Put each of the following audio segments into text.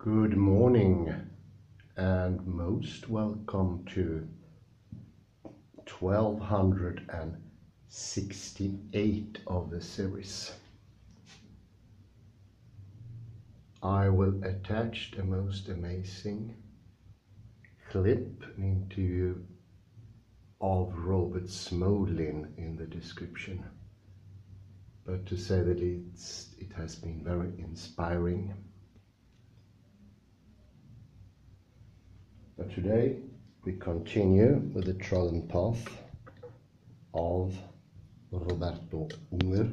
Good morning and most welcome to 1268 of the series. I will attach the most amazing clip into you of Robert Smolin in the description. But to say the least, it has been very inspiring. But today we continue with the trodden path of Roberto Unger.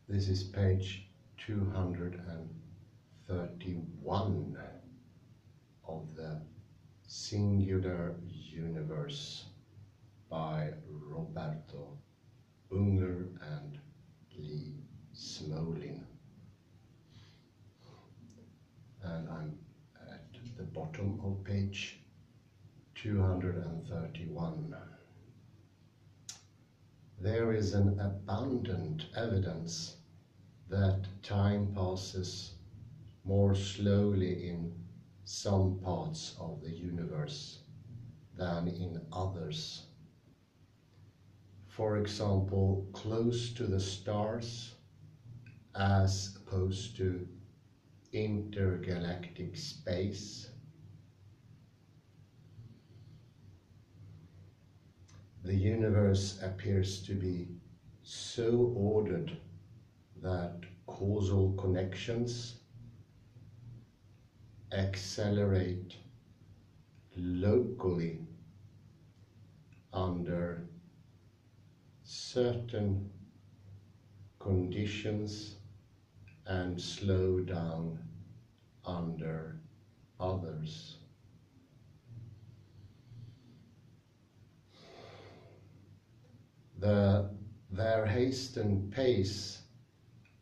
This is page 231 of the Singular Universe by Roberto, Unger and Smolin. And I'm at the bottom of page 231. There is an abundant evidence that time passes more slowly in some parts of the universe than in others. For example, close to the stars as opposed to intergalactic space. The universe appears to be so ordered that causal connections accelerate locally under certain conditions and slow down under others. Their hastened pace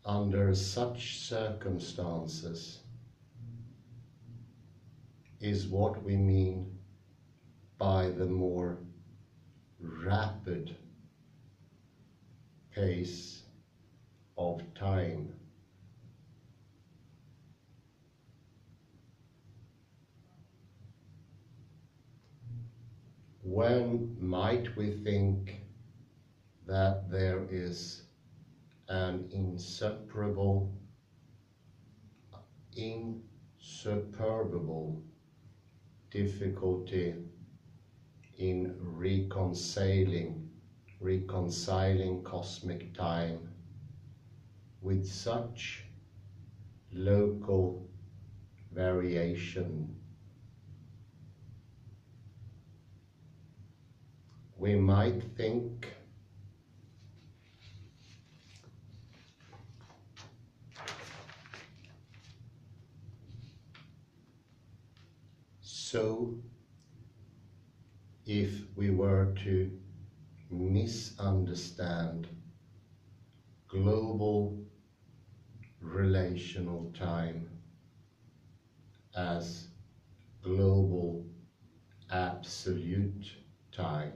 under such circumstances is what we mean by the more rapid pace of time. When might we think that there is an insuperable difficulty in reconciling cosmic time with such local variation? We might think so if we were to misunderstand global relational time as global absolute time.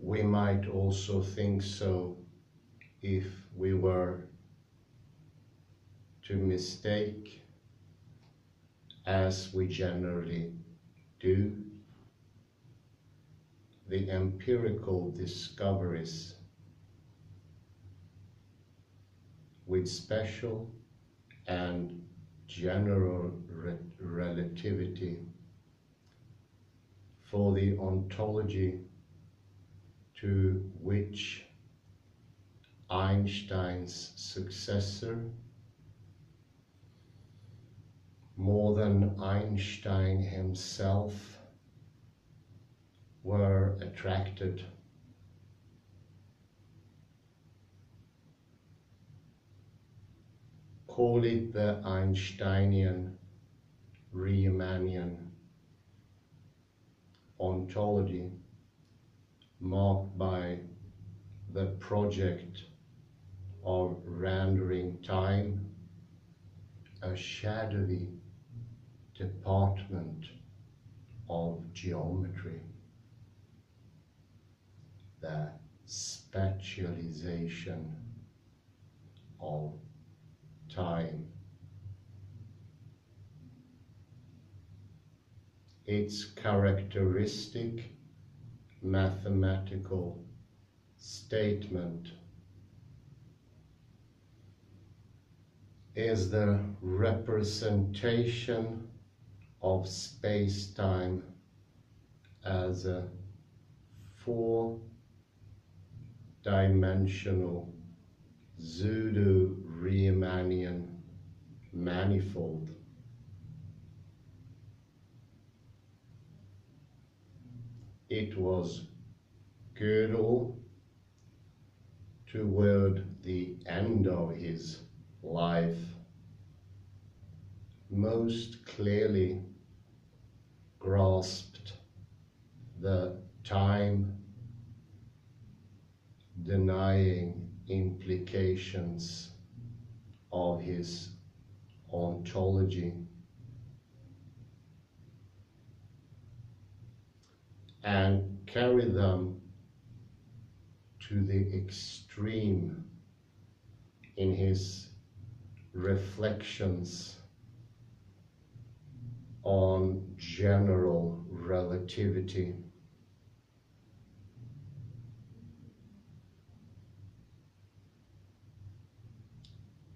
We might also think so if we were to mistake, as we generally do, the empirical discoveries with special and general relativity for the ontology to which Einstein's successor more than Einstein himself were attracted. Call it the Einsteinian Riemannian ontology, marked by the project of rendering time a shadowy department of geometry, the spatialization of time. Its characteristic mathematical statement is the representation of space-time as a four-dimensional pseudo-Riemannian manifold. It was Gödel, toward the end of his life, most clearly grasped the time-denying implications of his ontology, and carried them to the extreme in his reflections on general relativity.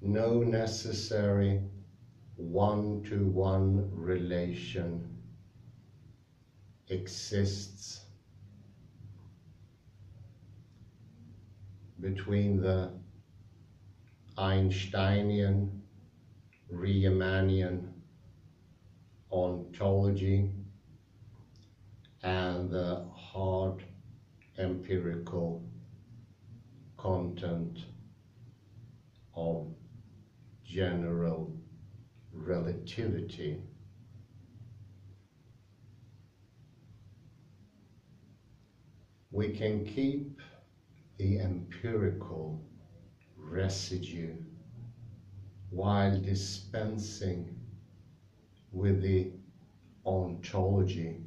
No necessary one-to-one relation exists between the Einsteinian Riemannian ontology and the hard empirical content of general relativity. We can keep the empirical residue while dispensing with the ontology.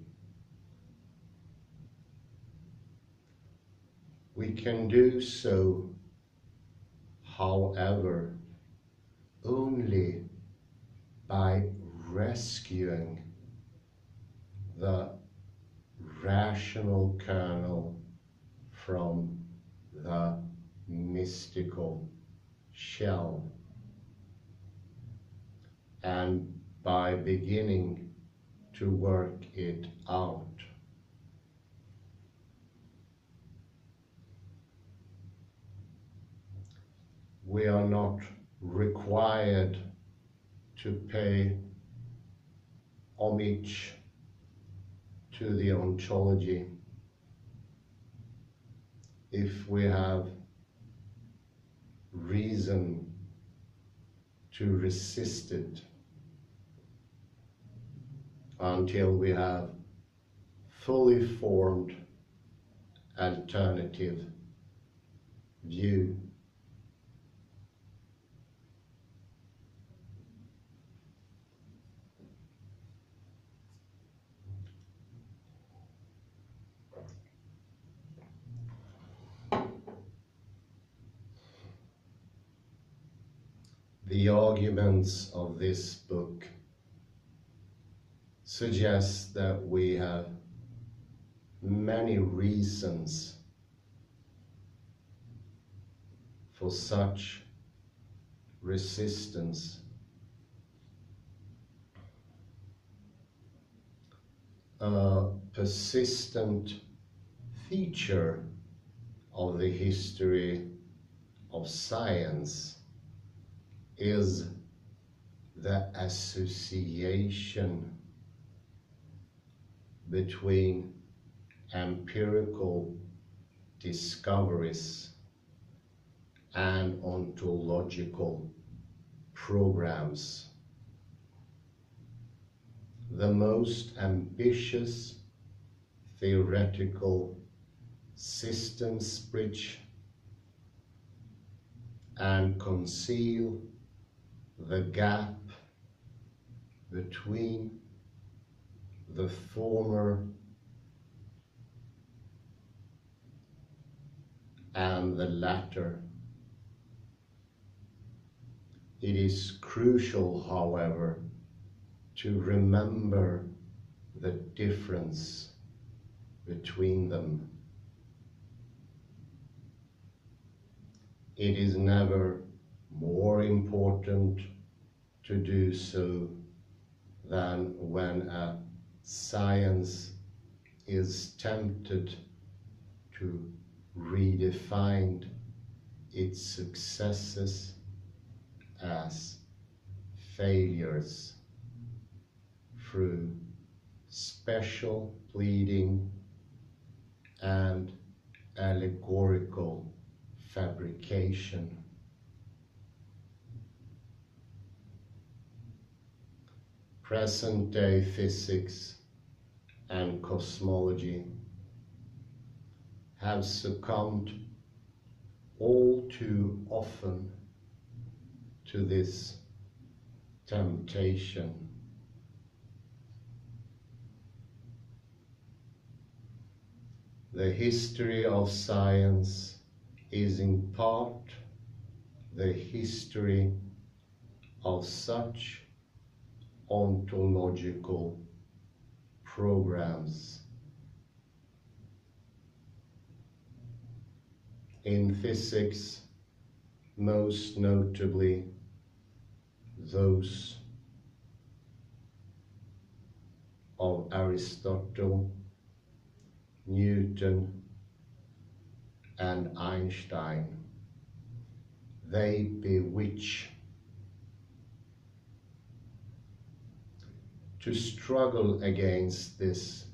We can do so, however, only by rescuing the rational kernel from the mystical shell, and by beginning to work it out. We are not required to pay homage to the ontology if we have reason to resist it until we have fully formed alternative view. The arguments of this book suggest that we have many reasons for such resistance. A persistent feature of the history of science is the association between empirical discoveries and ontological programs. The most ambitious theoretical systems bridge and conceal the gap between the former and the latter. It is crucial, however, to remember the difference between them. It is never more important to do so than when a science is tempted to redefine its successes as failures through special pleading and allegorical fabrication. Present-day physics and cosmology have succumbed all too often to this temptation. The history of science is in part the history of such ontological programs. In physics, most notably those of Aristotle, Newton, and Einstein. They bewitch. To struggle against this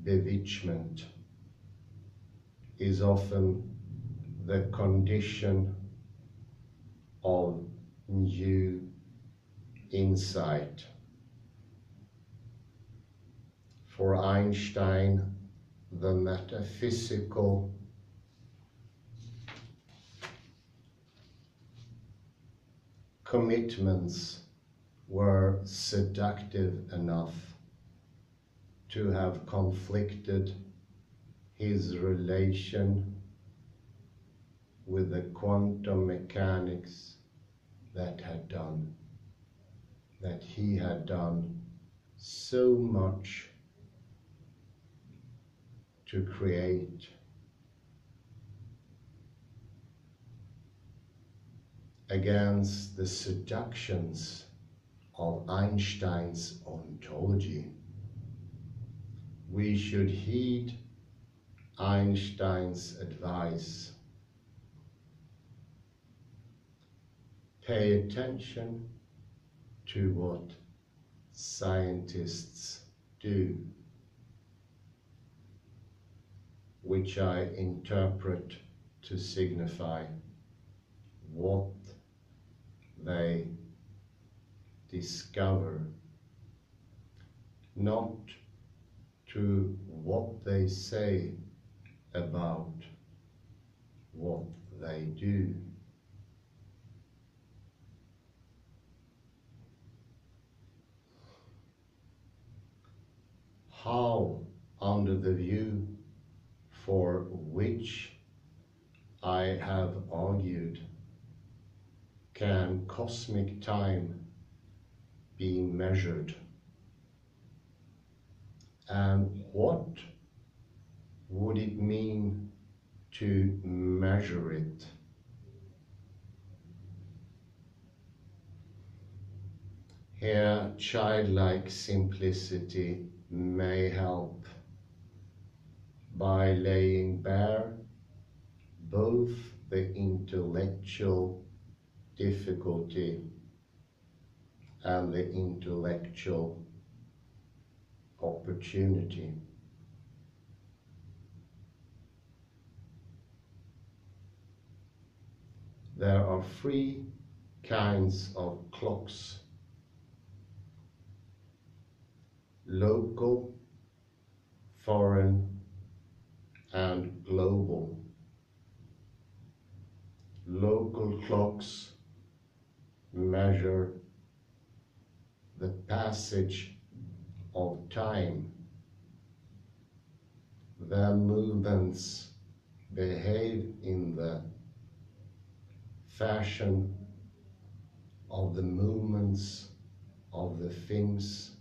bewitchment is often the condition of new insight. For Einstein, the metaphysical commitments were seductive enough to have conflicted his relation with the quantum mechanics that he had done so much to create. Against the seductions of Einstein's ontology, we should heed Einstein's advice. Pay attention to what scientists do, which I interpret to signify what they discover, not to what they say about what they do. How, under the view for which I have argued, can cosmic time be measured? And what would it mean to measure it? Here, childlike simplicity may help by laying bare both the intellectual difficulty and the intellectual opportunity. There are three kinds of clocks: local, foreign, and global. Local clocks measure the passage of time. Their movements behave in the fashion of the movements of the things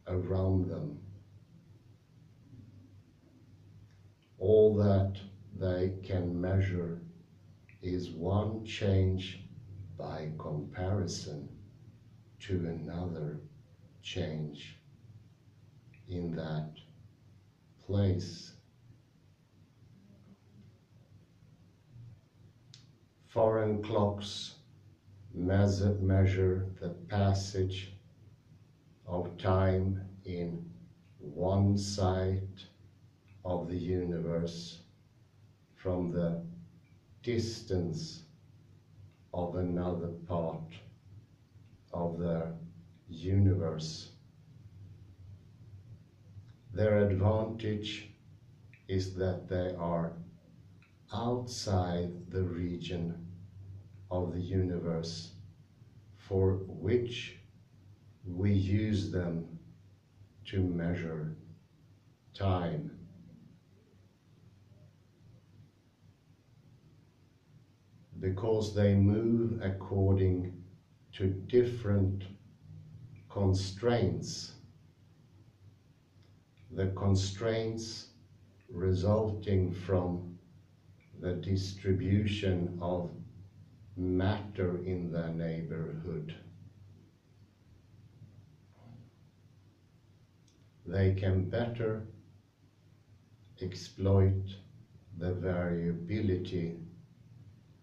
around them. All that they can measure is one change by comparison to another change in that place. Foreign clocks measure the passage of time in one side of the universe from the distance of another part of the universe. Their advantage is that they are outside the region of the universe for which we use them to measure time. Because they move according to different constraints. The constraints resulting from the distribution of matter in their neighborhood. They can better exploit the variability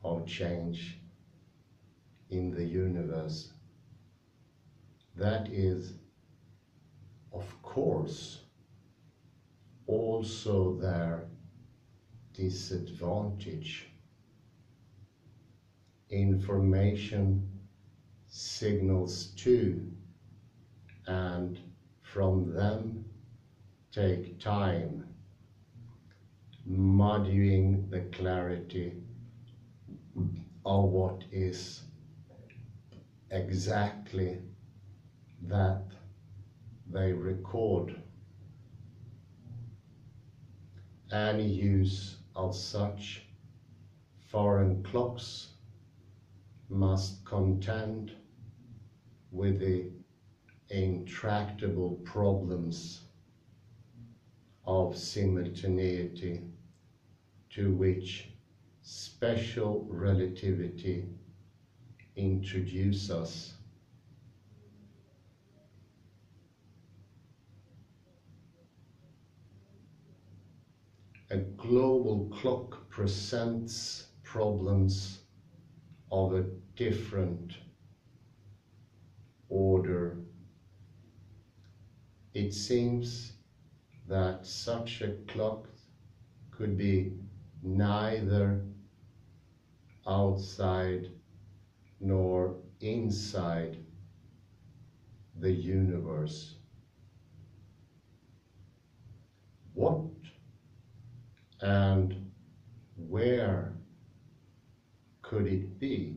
of change in the universe. That is, of course, also their disadvantage. Information signals to and from them take time, muddying the clarity of what is exactly that they record. Any use of such foreign clocks must contend with the intractable problems of simultaneity to which special relativity introduces us. A global clock presents problems of a different order. It seems that such a clock could be neither outside nor inside the universe. What and where could it be?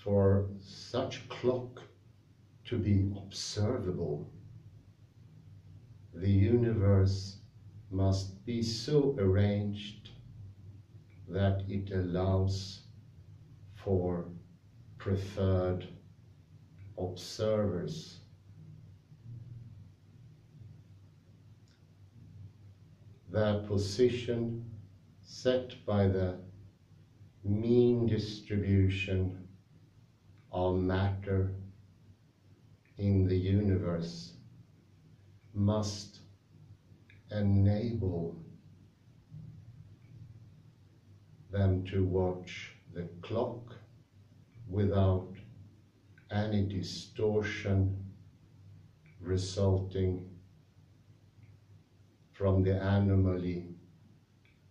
For such clock to be observable, the universe must be so arranged that it allows for preferred observers. Their position set by the mean distribution of matter in the universe must enable them to watch the clock without any distortion resulting from the anomaly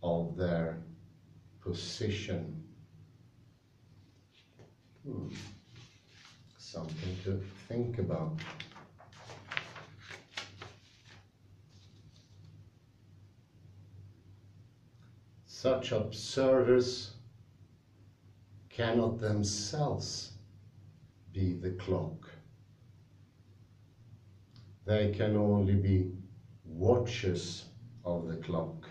of their position. Something to think about. Such observers cannot themselves be the clock. They can only be watchers of the clock.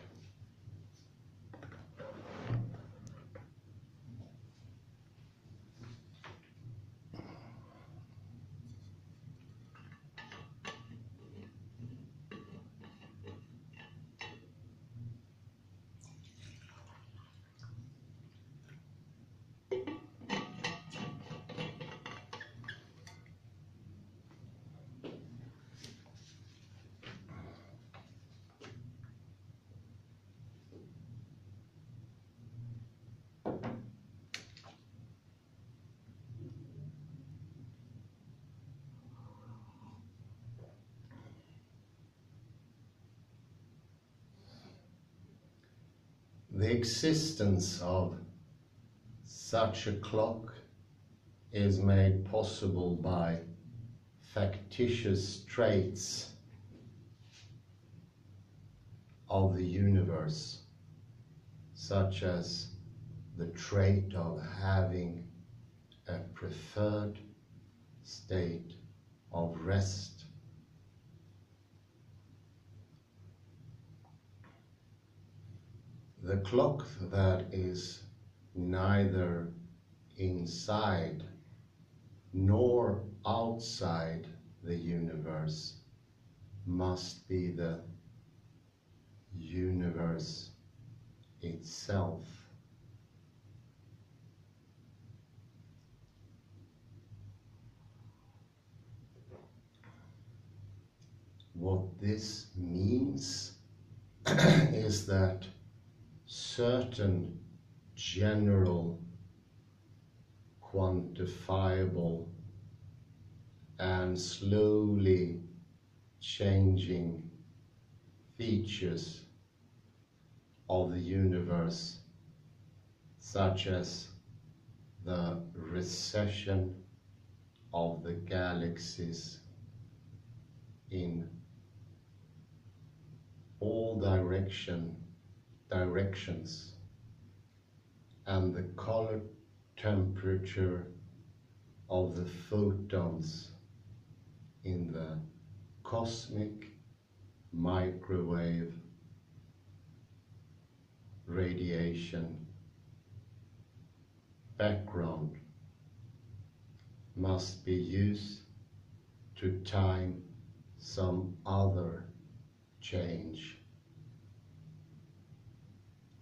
The existence of such a clock is made possible by factitious traits of the universe, such as the trait of having a preferred state of rest. The clock that is neither inside nor outside the universe must be the universe itself. What this means is that certain general, quantifiable, and slowly changing features of the universe, such as the recession of the galaxies in all directions, and the color temperature of the photons in the cosmic microwave radiation background must be used to time some other change,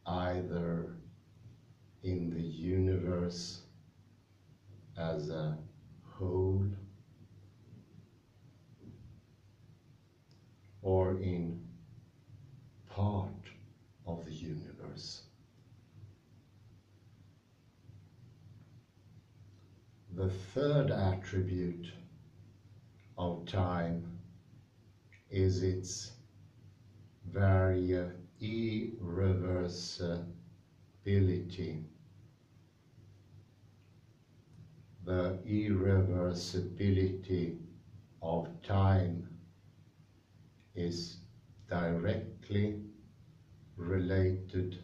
either in the universe as a whole or in part of the universe. The third attribute of time is its irreversibility. The irreversibility of time is directly related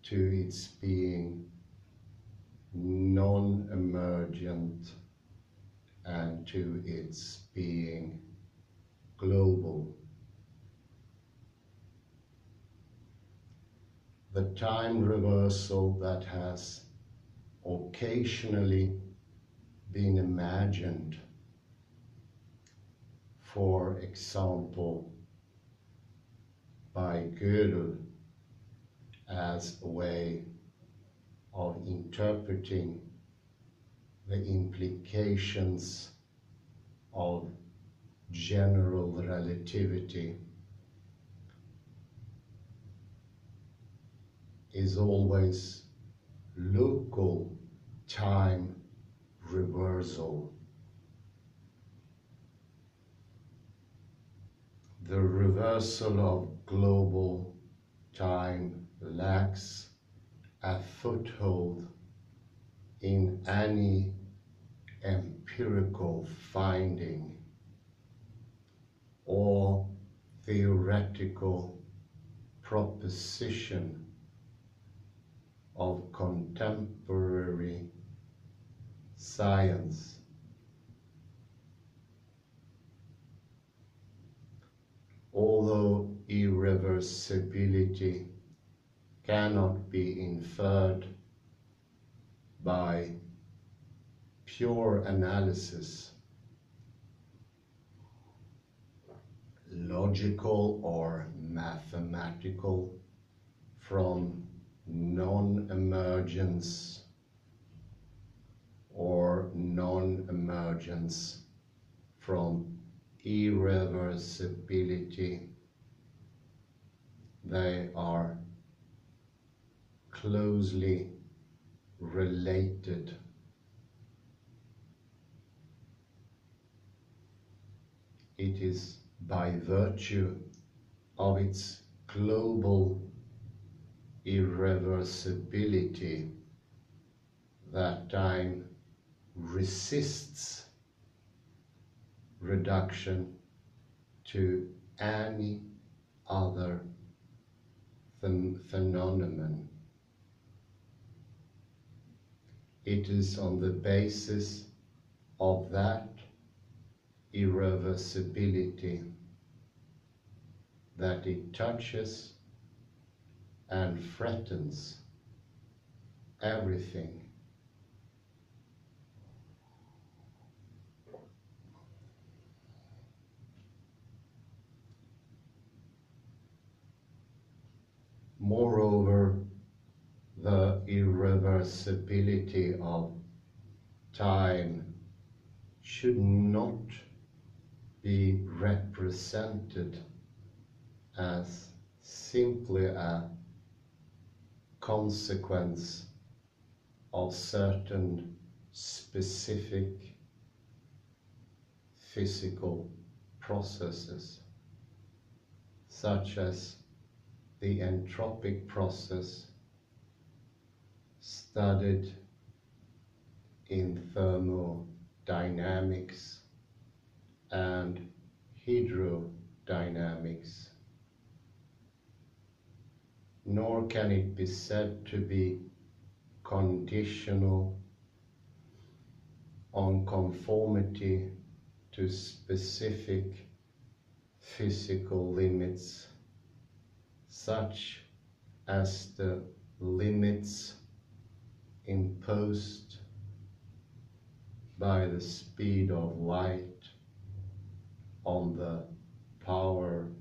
to its being non-emergent and to its being global. The time reversal that has occasionally been imagined, for example, by Gödel as a way of interpreting the implications of general relativity, is always local time reversal. The reversal of global time lacks a foothold in any empirical finding or theoretical proposition of contemporary science. Although irreversibility cannot be inferred by pure analysis, logical or mathematical, from non-emergence or non-emergence from irreversibility, they are closely related. It is by virtue of its global irreversibility that time resists reduction to any other phenomenon. It is on the basis of that irreversibility that it touches and threatens everything. Moreover, the irreversibility of time should not be represented as simply a consequence of certain specific physical processes, such as the entropic process studied in thermodynamics and hydrodynamics. Nor can it be said to be conditional on conformity to specific physical limits, such as the limits imposed by the speed of light on the power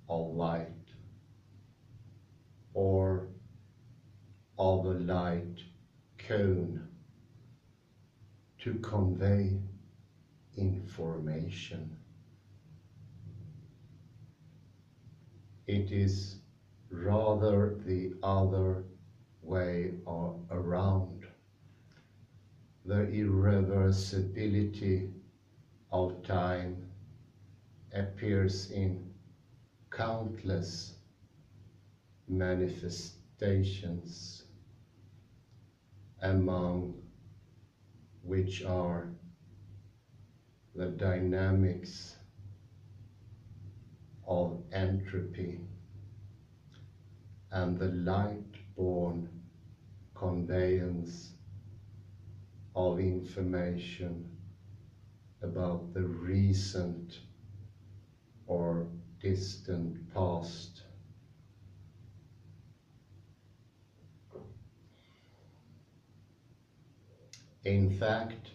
of light, or of a light cone to convey information. It is rather the other way around. The irreversibility of time appears in countless manifestations, among which are the dynamics of entropy and the light-borne conveyance of information about the recent or distant past. In fact,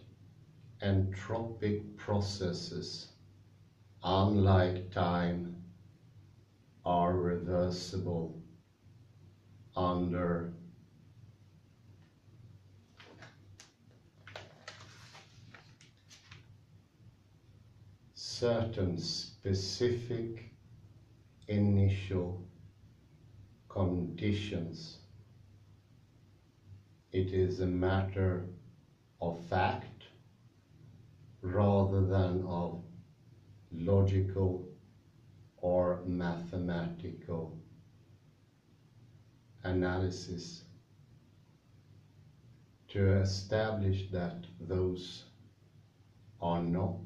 entropic processes, unlike time, are reversible under certain specific initial conditions. It is a matter of fact rather than of logical or mathematical analysis, to establish that those are not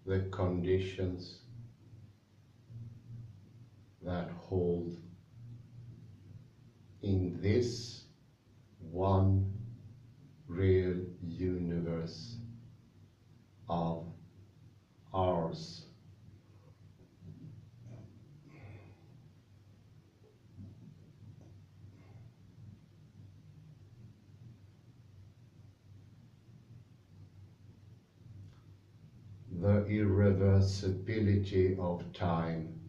the conditions that hold in this one real universe of ours. The irreversibility of time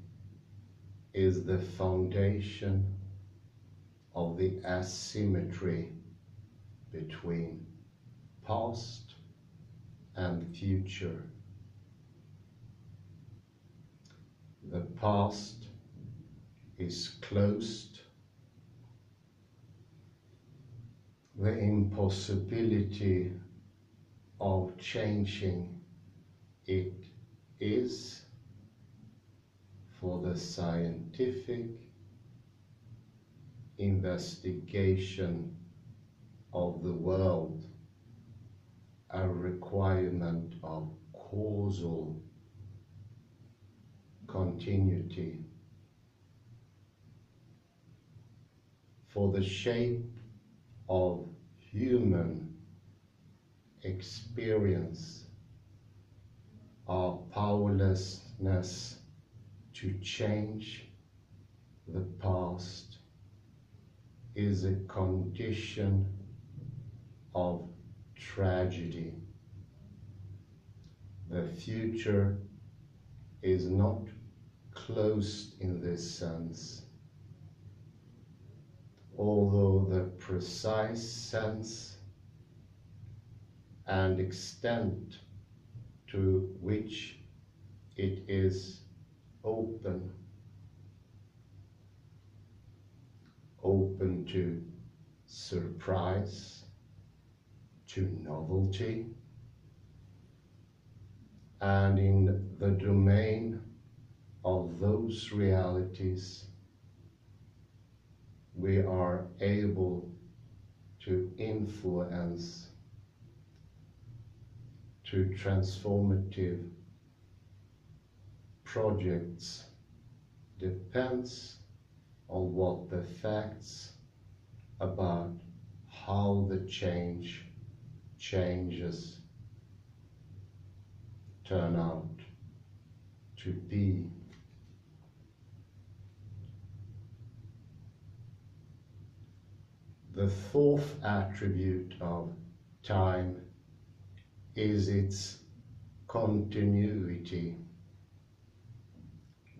is the foundation of the asymmetry between past and future. The past is closed. The impossibility of changing it is, for the scientific investigation of the world, a requirement of causal continuity. For the shape of human experience, our powerlessness to change the past is a condition of tragedy. The future is not closed in this sense, although the precise sense and extent to which it is open to surprise, to novelty, and in the domain of those realities we are able to influence to transformative projects depends on what the facts about how the changes turn out to be. The fourth attribute of time is its continuity.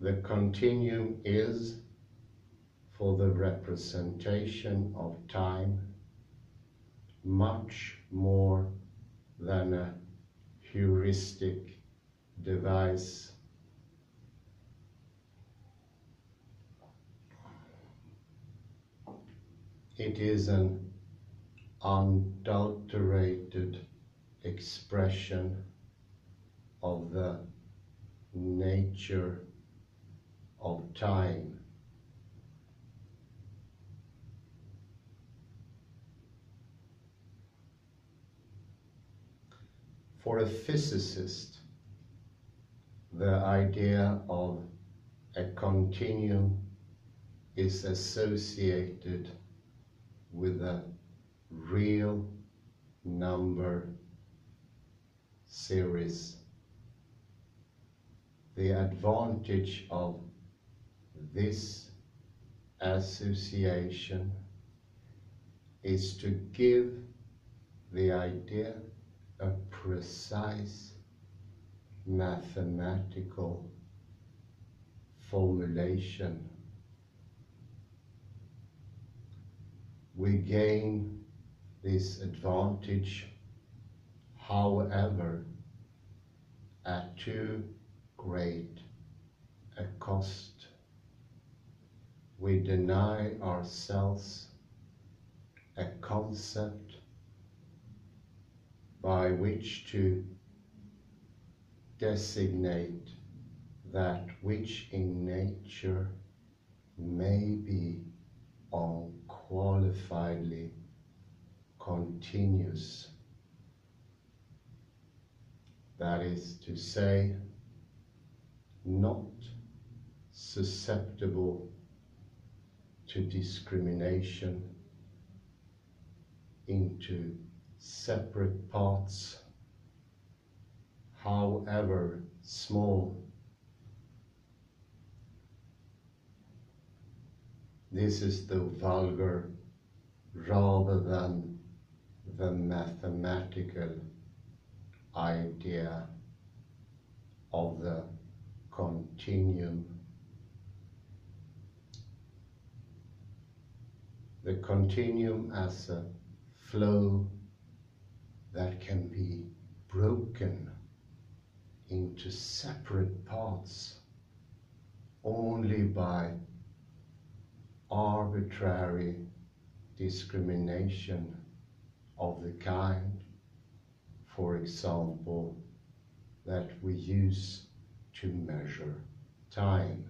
The continuum is, for the representation of time, much more than a heuristic device. It is an unadulterated expression of the nature of time. For a physicist, the idea of a continuum is associated with a real number series. The advantage of this association is to give the idea a precise mathematical formulation. We gain this advantage, however, at too great a cost. We deny ourselves a concept by which to designate that which in nature may be unqualifiedly continuous. That is to say, not susceptible to discrimination into separate parts, however small. This is the vulgar rather than the mathematical idea of the continuum. The continuum as a flow that can be broken into separate parts only by arbitrary discrimination of the kind, for example, that we use to measure time.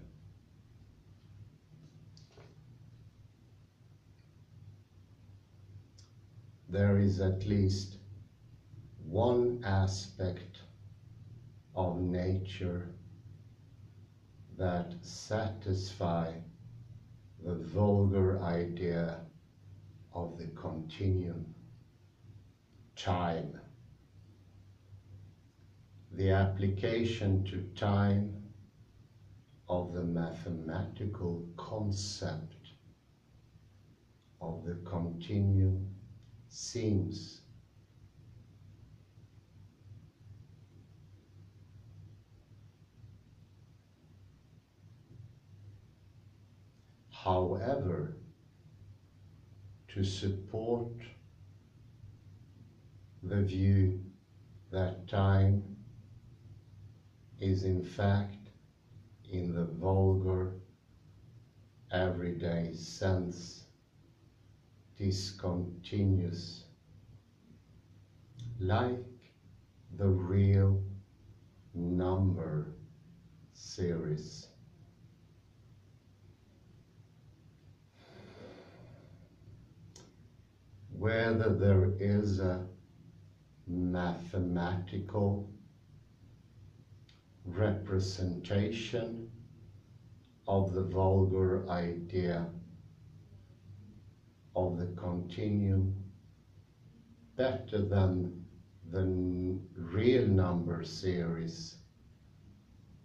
There is at least one aspect of nature that satisfies the vulgar idea of the continuum: time. The application to time of the mathematical concept of the continuum seems however to support the view that time is in fact, in the vulgar everyday sense, discontinuous, like the real number series. Whether there is a mathematical representation of the vulgar idea of the continuum better than the real number series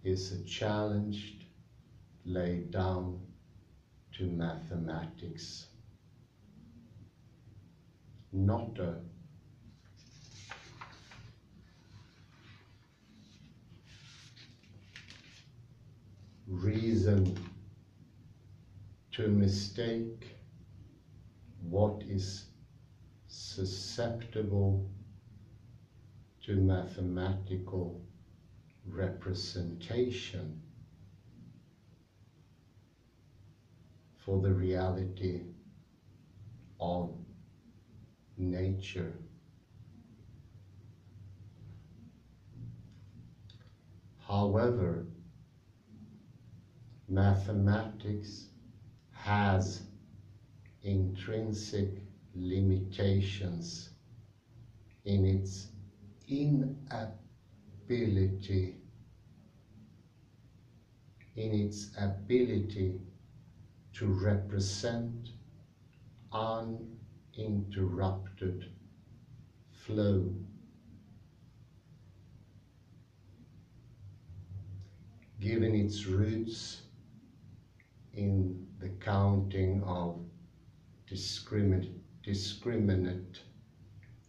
is a challenge laid down to mathematics, not a reason to mistake what is susceptible to mathematical representation for the reality of nature. However, mathematics has intrinsic limitations in its ability to represent uninterrupted flow. Given its roots in the counting of discriminate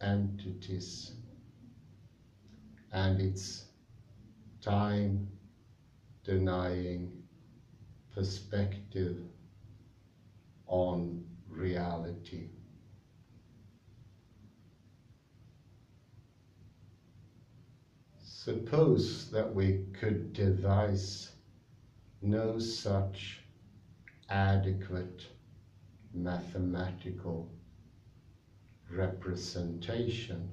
entities and its time-denying perspective on reality. Suppose that we could devise no such adequate mathematical representation,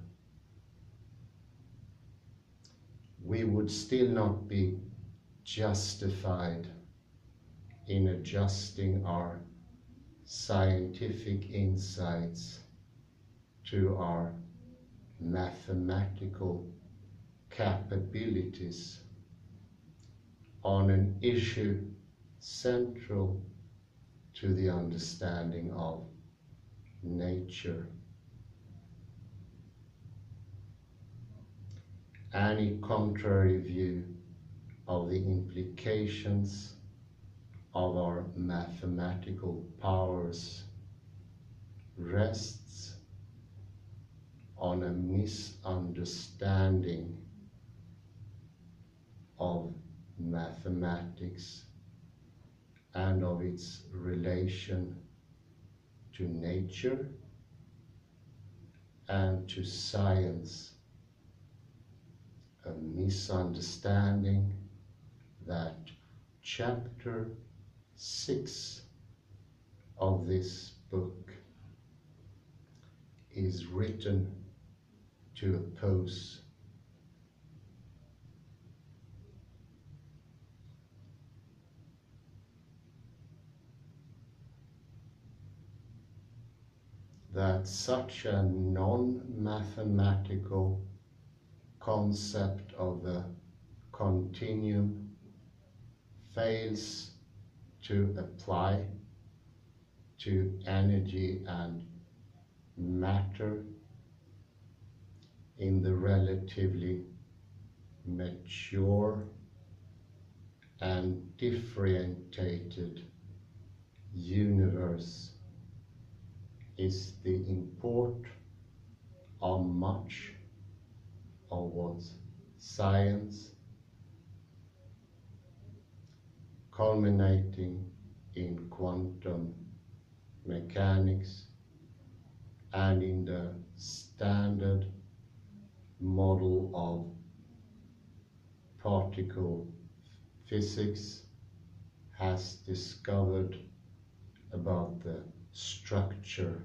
we would still not be justified in adjusting our scientific insights to our mathematical capabilities on an issue central to the understanding of nature. Any contrary view of the implications of our mathematical powers rests on a misunderstanding of mathematics and of its relation to nature and to science, a misunderstanding that chapter 6 of this book is written to oppose. That such a non-mathematical concept of the continuum fails to apply to energy and matter in the relatively mature and differentiated universe is the import of much of what science, culminating in quantum mechanics and in the standard model of particle physics, has discovered about the structure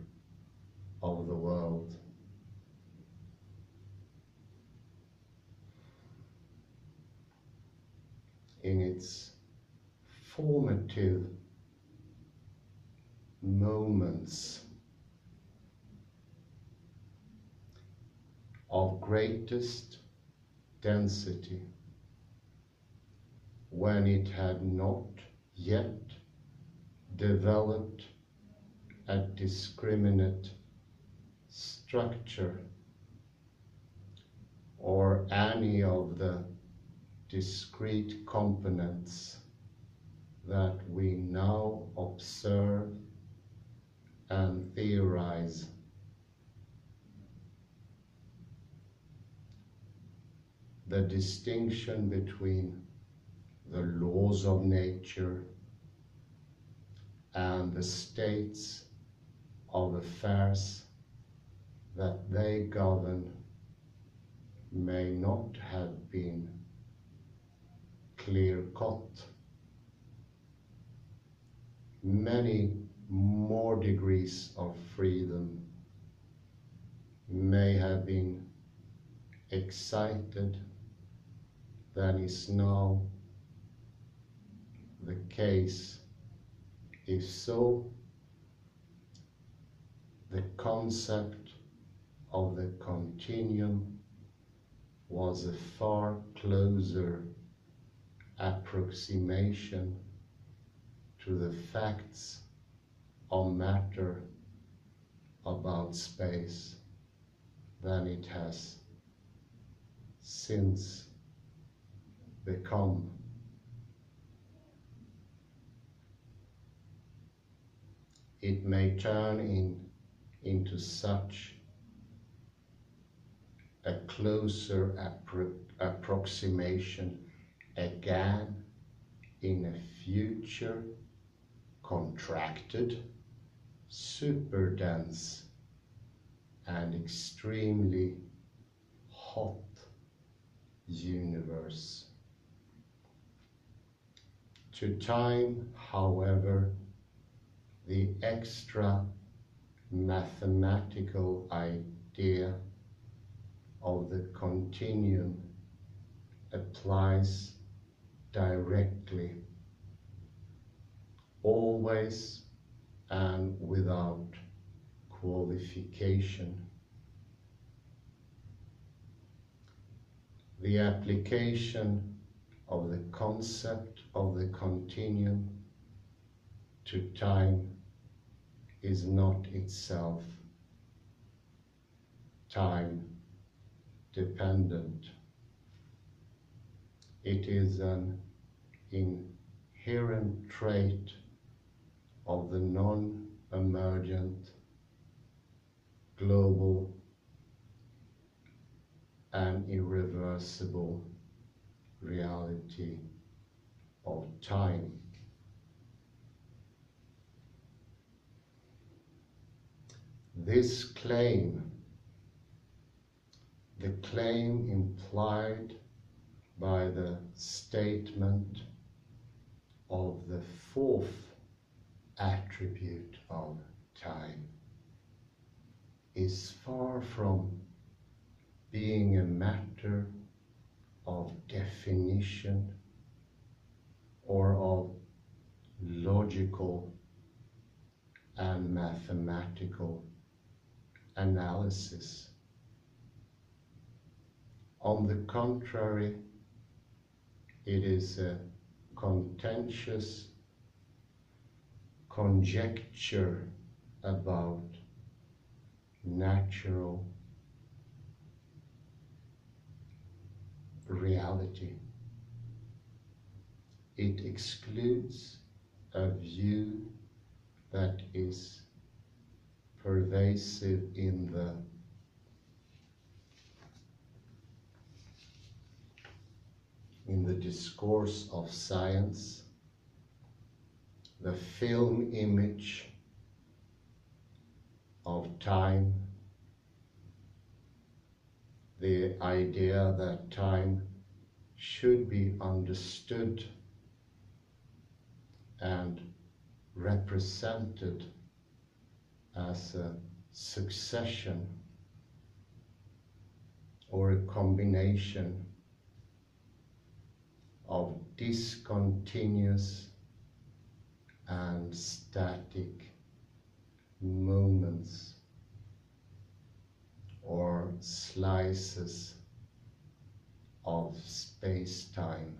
of the world. In its formative moments of greatest density, when it had not yet developed a discriminate structure or any of the discrete components that we now observe and theorize. The distinction between the laws of nature and the states of affairs that they govern may not have been clear-cut. Many more degrees of freedom may have been excited than is now the case. If so, the concept of the continuum was a far closer approximation to the facts of matter about space than it has since become. It may turn into such a closer approximation again in a future contracted, superdense and extremely hot universe. To time, however, the extra mathematical idea of the continuum applies directly, always and without qualification. The application of the concept of the continuum to time is not itself time dependent. It is an inherent trait of the non-emergent, global and irreversible reality of time. This claim, the claim implied by the statement of the fourth attribute of time, is far from being a matter of definition or of logical and mathematical analysis. On the contrary, it is a contentious conjecture about natural reality. It excludes a view that is pervasive in the discourse of science, the film image of time, the idea that time should be understood and represented as a succession or a combination of discontinuous and static moments or slices of space-time.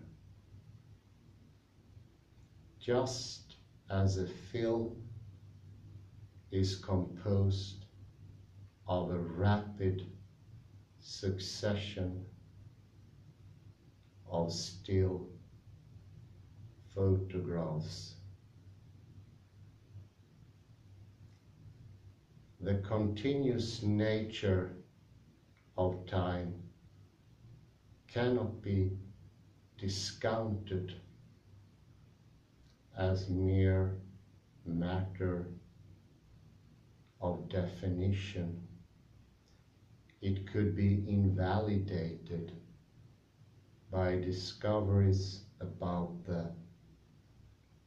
Just as a film is composed of a rapid succession of still photographs. The continuous nature of time cannot be discounted as mere matter of definition. It could be invalidated by discoveries about the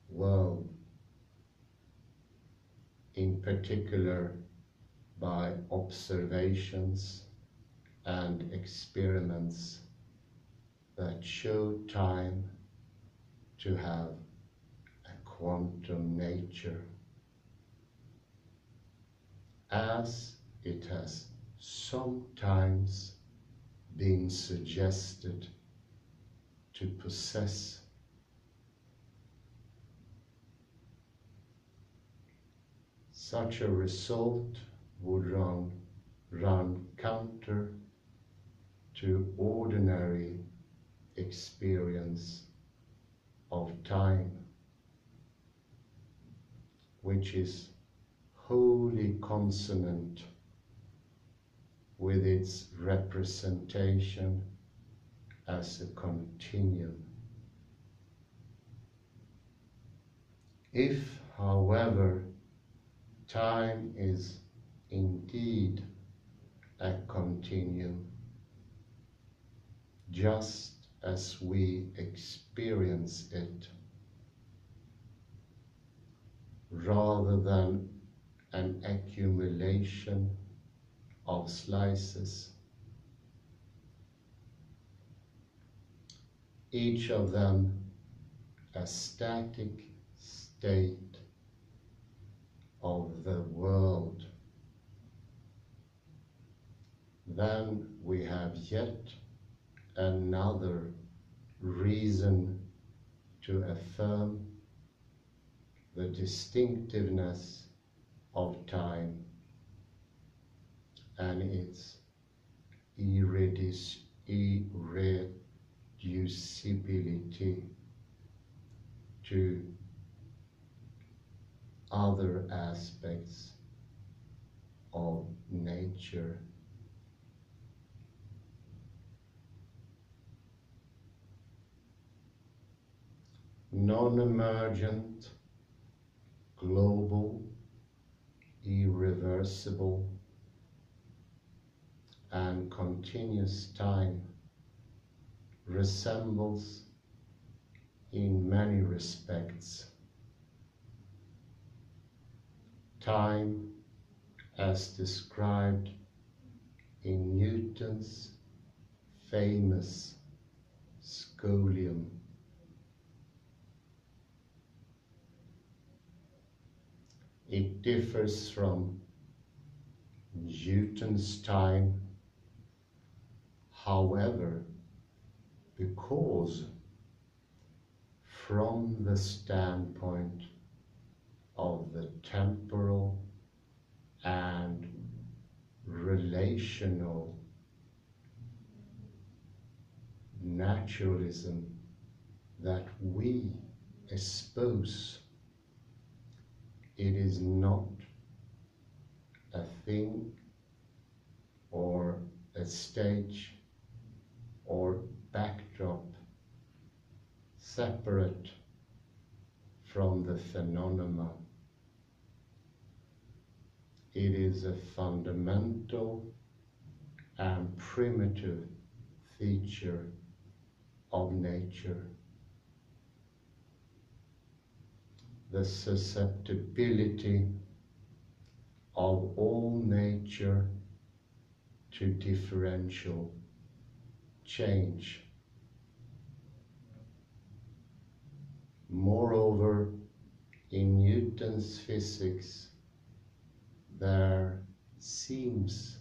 world, in particular by observations and experiments that show time to have a quantum nature, as it has sometimes been suggested to possess. Such a result would run counter to ordinary experience of time, which is wholly consonant with its representation as a continuum. If, however, time is indeed a continuum, just as we experience it, rather than an accumulation of slices, each of them a static state of the world. Then we have yet another reason to affirm the distinctiveness of time and its irreducibility to other aspects of nature. Non-emergent, global, irreversible, and continuous time resembles in many respects time as described in Newton's famous scholium. It differs from Newton's time, however, because from the standpoint of the temporal and relational naturalism that we espouse, it is not a thing or a stage or backdrop separate from the phenomena. It is a fundamental and primitive feature of nature. The susceptibility of all nature to differential change. Moreover, in Newton's physics, there seems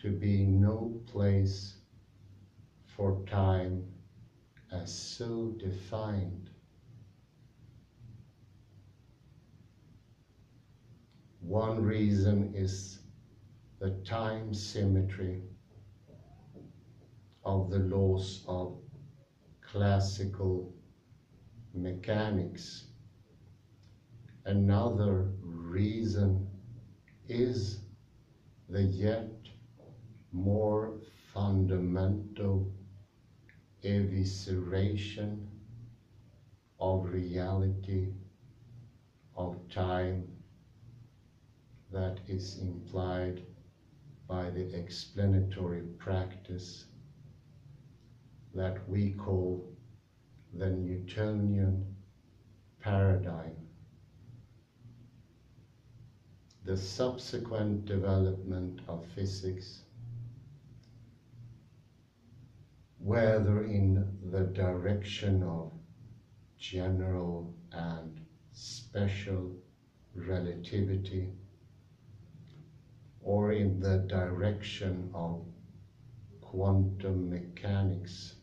to be no place for time as so defined. One reason is the time symmetry of the laws of classical mechanics. Another reason is the yet more fundamental evisceration of reality, of time, that is implied by the explanatory practice that we call the Newtonian paradigm. The subsequent development of physics, whether in the direction of general and special relativity, or in the direction of quantum mechanics,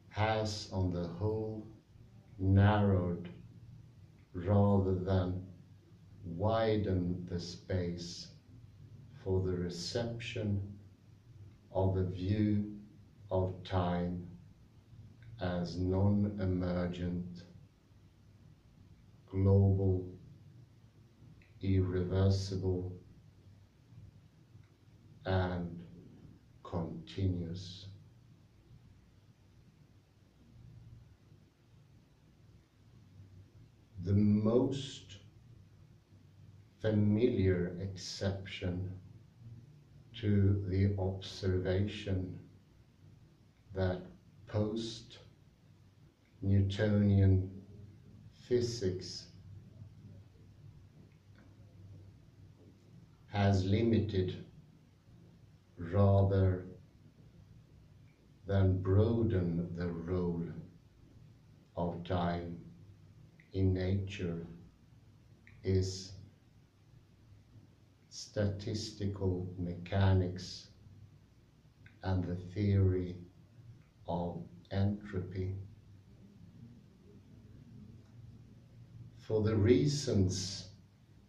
has on the whole narrowed rather than widened the space for the reception of a view of time as non-emergent, global, irreversible, and continuous. The most familiar exception to the observation that post-Newtonian physics has limited rather than broadened the role of time in nature is statistical mechanics and the theory of entropy. For the reasons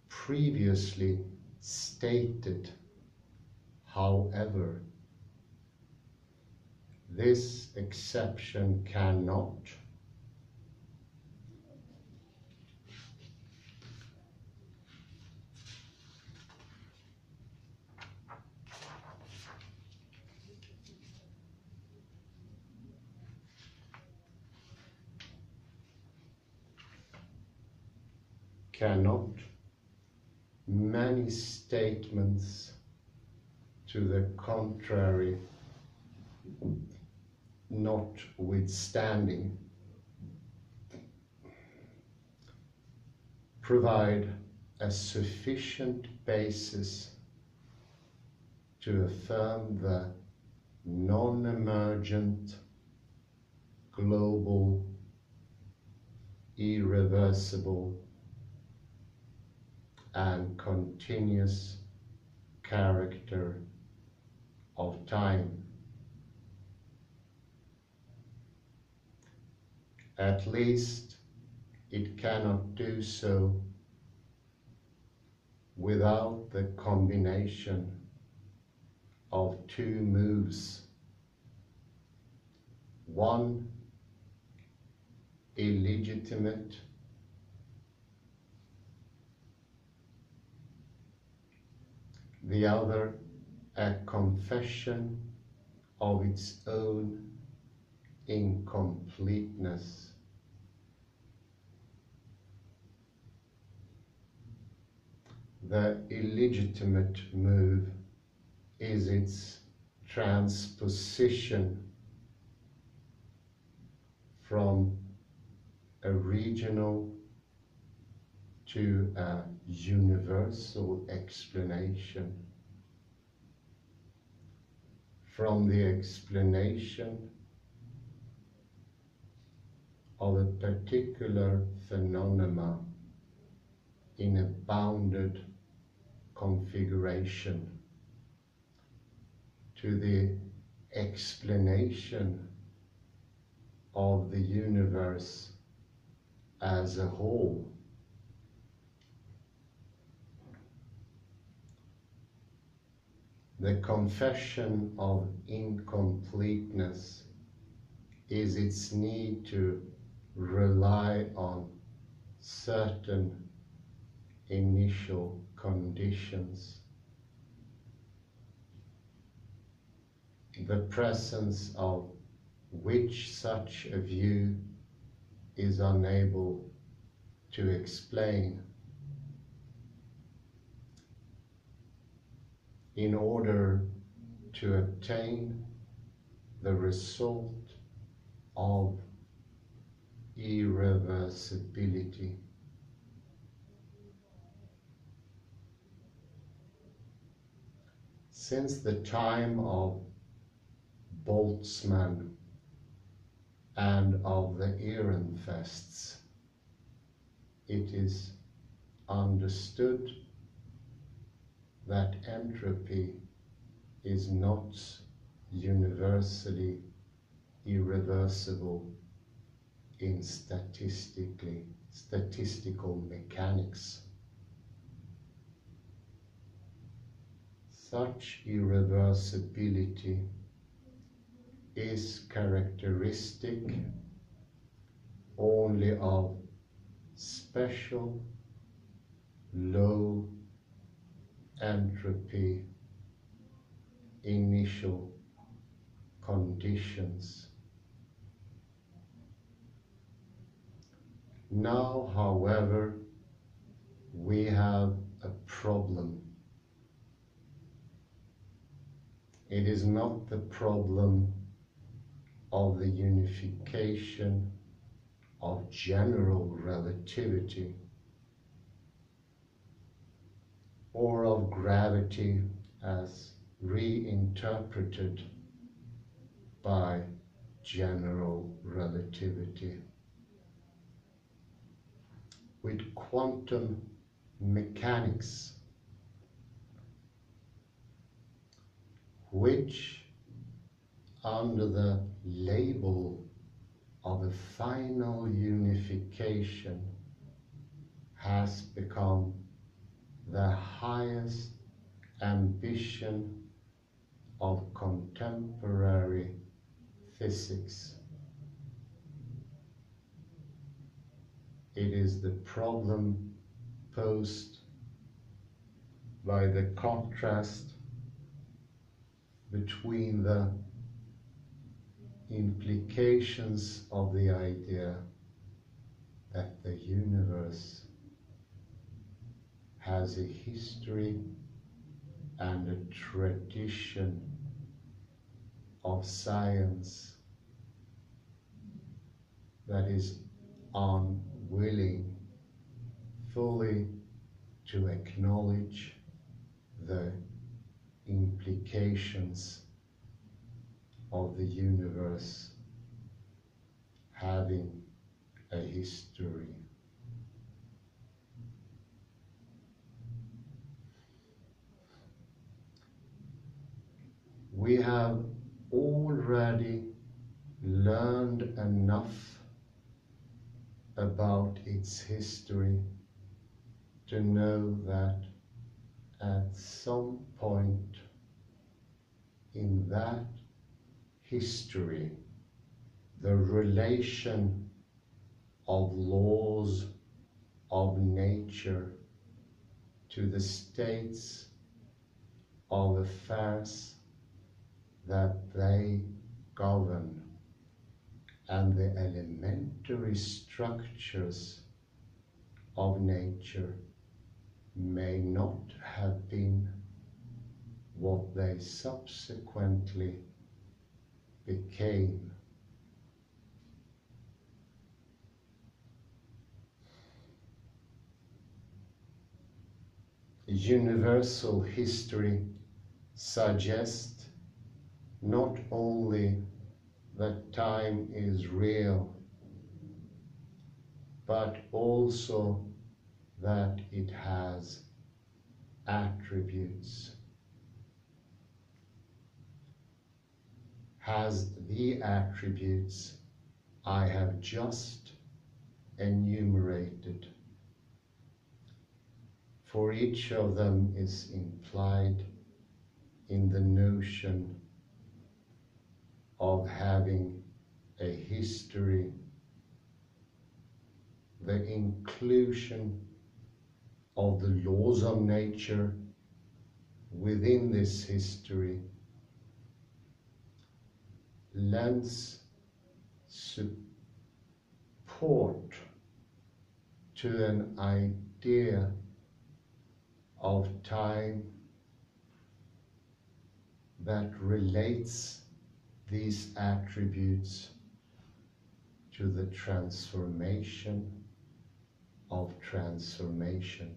previously stated, however, this exception cannot many statements to the contrary notwithstanding, provide a sufficient basis to affirm the non-emergent, global, irreversible, and continuous character of time. At least it cannot do so without the combination of two moves: one illegitimate, the other a confession of its own incompleteness. The illegitimate move is its transposition from a regional to a universal explanation, from the explanation of a particular phenomenon in a bounded configuration to the explanation of the universe as a whole. The confession of incompleteness is its need to rely on certain initial conditions. The presence of which such a view is unable to explain. In order to obtain the result of irreversibility, since the time of Boltzmann and of the Ehrenfests, it is understood that entropy is not universally irreversible in statistical mechanics. Such irreversibility is characteristic only of special low entropy initial conditions. Now, however, we have a problem. It is not the problem of the unification of general relativity, or of gravity as reinterpreted by general relativity. With quantum mechanics, which under the label of a final unification has become the highest ambition of contemporary physics. It is the problem posed by the contrast between the implications of the idea that the universe has a history and a tradition of science that is unwilling fully to acknowledge the implications of the universe having a history. We have already learned enough about its history to know that at some point in that history, the relation of laws of nature to the states of affairs that they govern and the elementary structures of nature may not have been what they subsequently became. Universal history suggests not only that time is real, but also that it has attributes, has the attributes I have just enumerated. For each of them is implied in the notion of having a history, the inclusion of the laws of nature within this history lends support to an idea of time that relates these attributes to the transformation of transformation.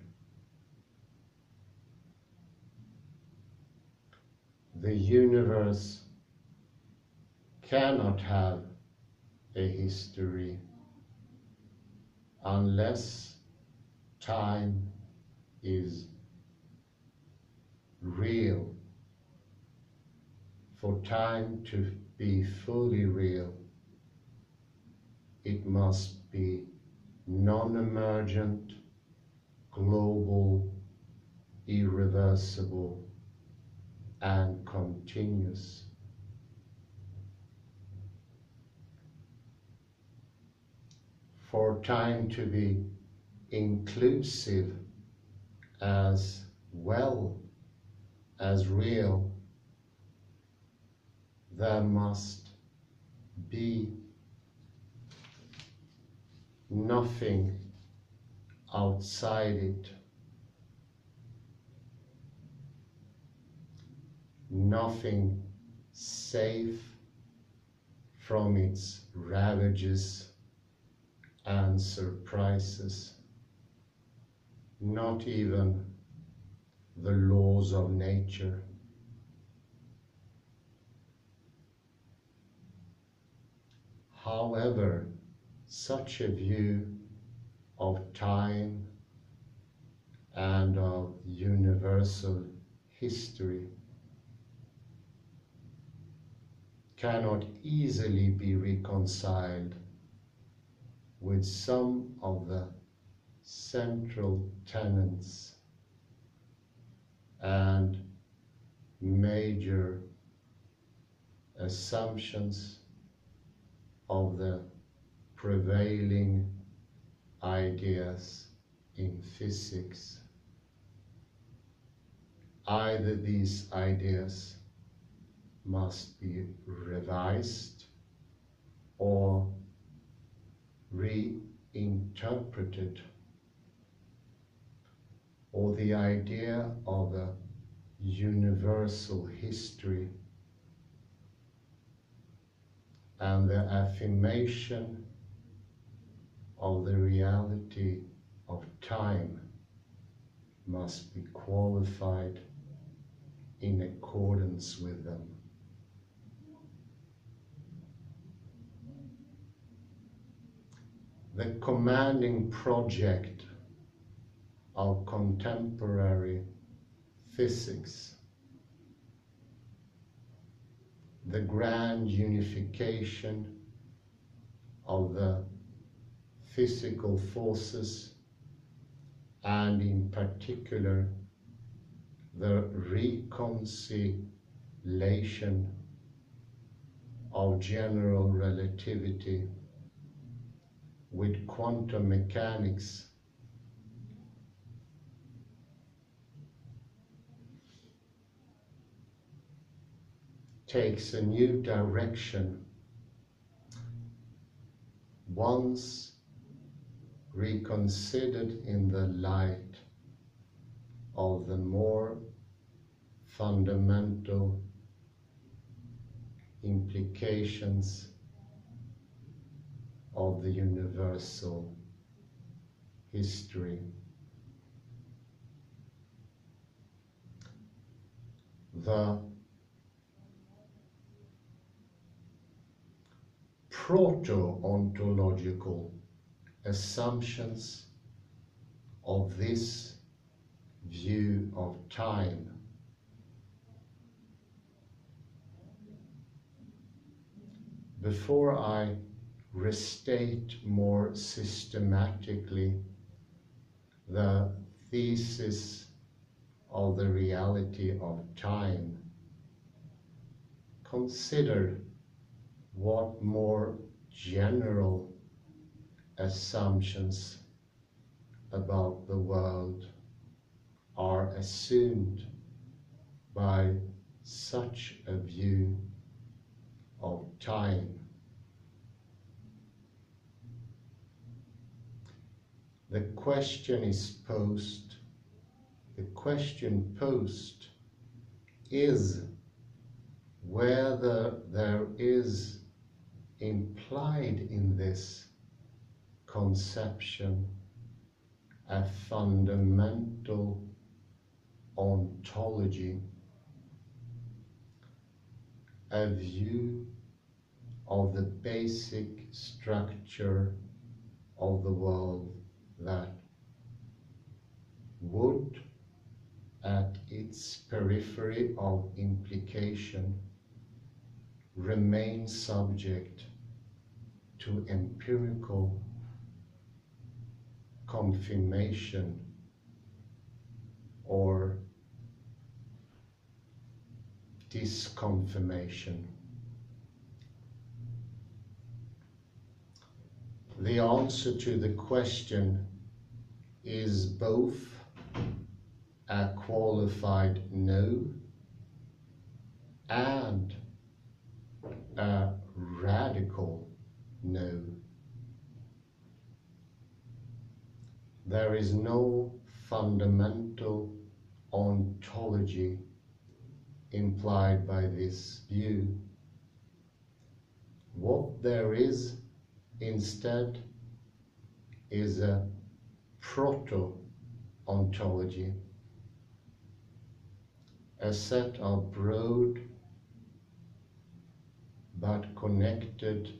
The universe cannot have a history unless time is real. For time to be fully real, it must be non-emergent, global, irreversible, and continuous. For time to be inclusive as well as real, there must be nothing outside it, nothing safe from its ravages and surprises, not even the laws of nature. However, such a view of time and of universal history cannot easily be reconciled with some of the central tenets and major assumptions of the prevailing ideas in physics. Either these ideas must be revised or reinterpreted, or the idea of a universal history and the affirmation of the reality of time must be qualified in accordance with them. The commanding project of contemporary physics, the grand unification of the physical forces, and in particular the reconciliation of general relativity with quantum mechanics, takes a new direction once reconsidered in the light of the more fundamental implications of the universal history. The proto-ontological assumptions of this view of time before I restate more systematically the thesis of the reality of time, consider what more general assumptions about the world are assumed by such a view of time. The question posed is whether there is implied in this conception a fundamental ontology, a view of the basic structure of the world that would, at its periphery of implication, remain subject to empirical confirmation or disconfirmation. The answer to the question is both a qualified no and a radical no. There is no fundamental ontology implied by this view. What there is instead is a proto-ontology, a set of broad but connected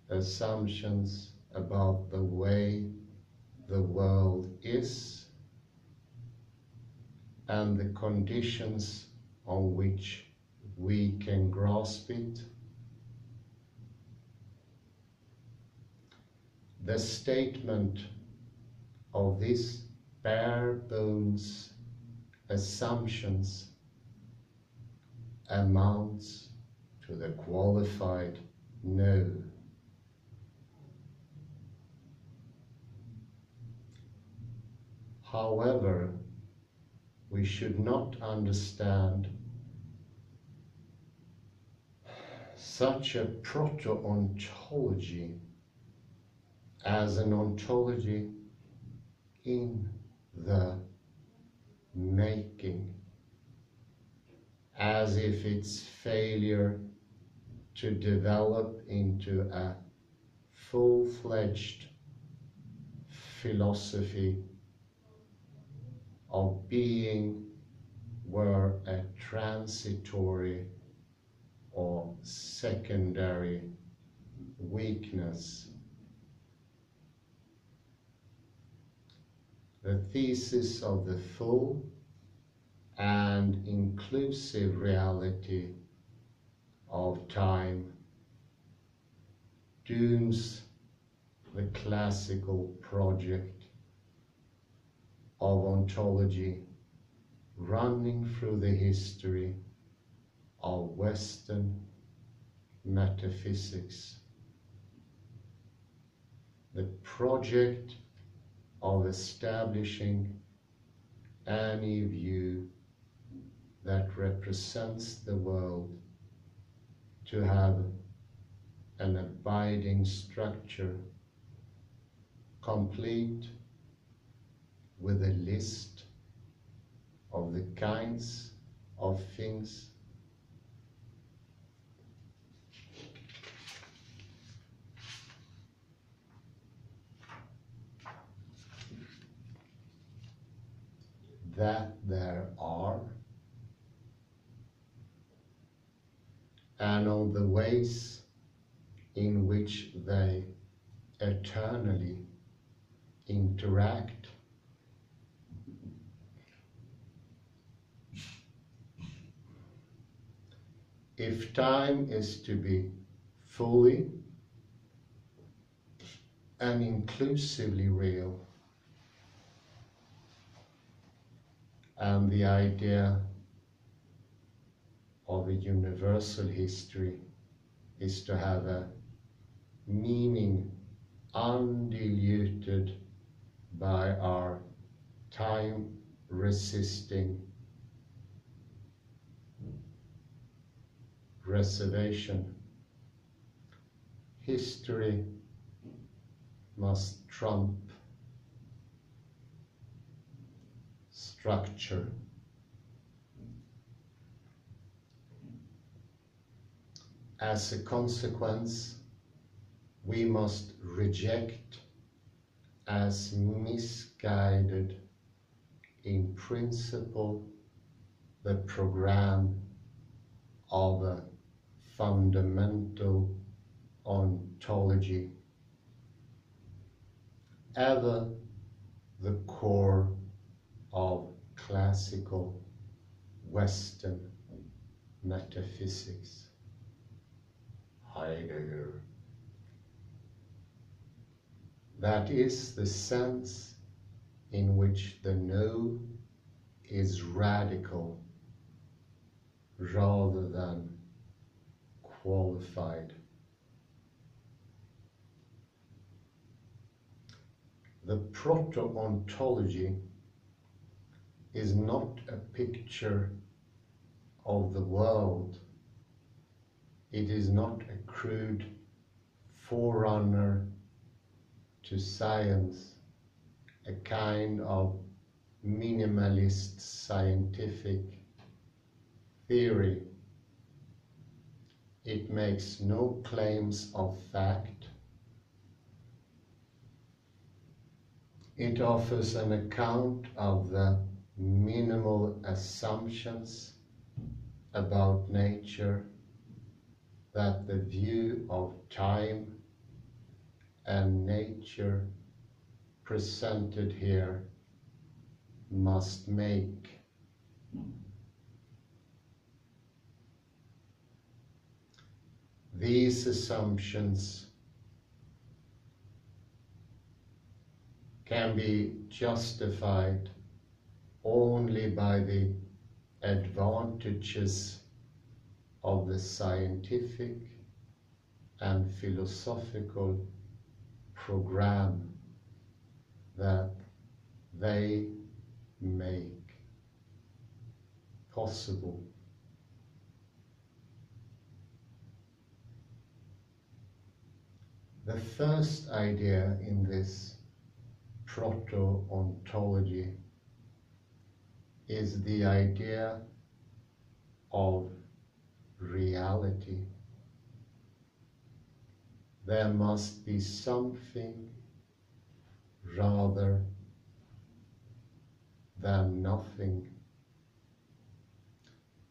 assumptions about the way the world is and the conditions on which we can grasp it. The statement of these bare bones assumptions amounts to the qualified no. However, we should not understand such a proto-ontology as an ontology in the making, as if its failure to develop into a full-fledged philosophy of being were a transitory or secondary weakness. The thesis of the full and inclusive reality of time dooms the classical project of ontology running through the history of Western metaphysics. The project of establishing any view that represents the world to have an abiding structure, complete with a list of the kinds of things that there are, and of the ways in which they eternally interact. If time is to be fully and inclusively real, and the idea of a universal history is to have a meaning undiluted by our time-resisting reservation, history must trump structure. As a consequence, we must reject as misguided in principle the program of a fundamental ontology, ever the core of classical Western metaphysics. Heidegger. That is the sense in which the no is radical rather than qualified. The proto-ontology is not a picture of the world. It is not a crude forerunner to science, a kind of minimalist scientific theory. It makes no claims of fact. It offers an account of the minimal assumptions about nature, that the view of time and nature presented here must make. These assumptions can be justified only by the advantages of the scientific and philosophical program that they make possible. The first idea in this proto-ontology is the idea of reality. There must be something rather than nothing.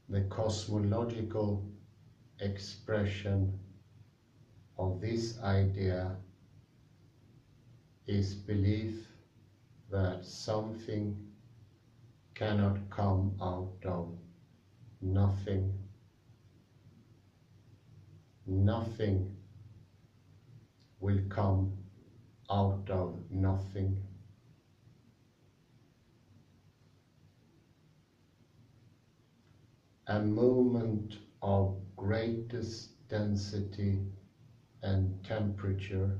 The cosmological expression of this idea is belief that something cannot come out of nothing. Nothing will come out of nothing. A moment of greatest density and temperature,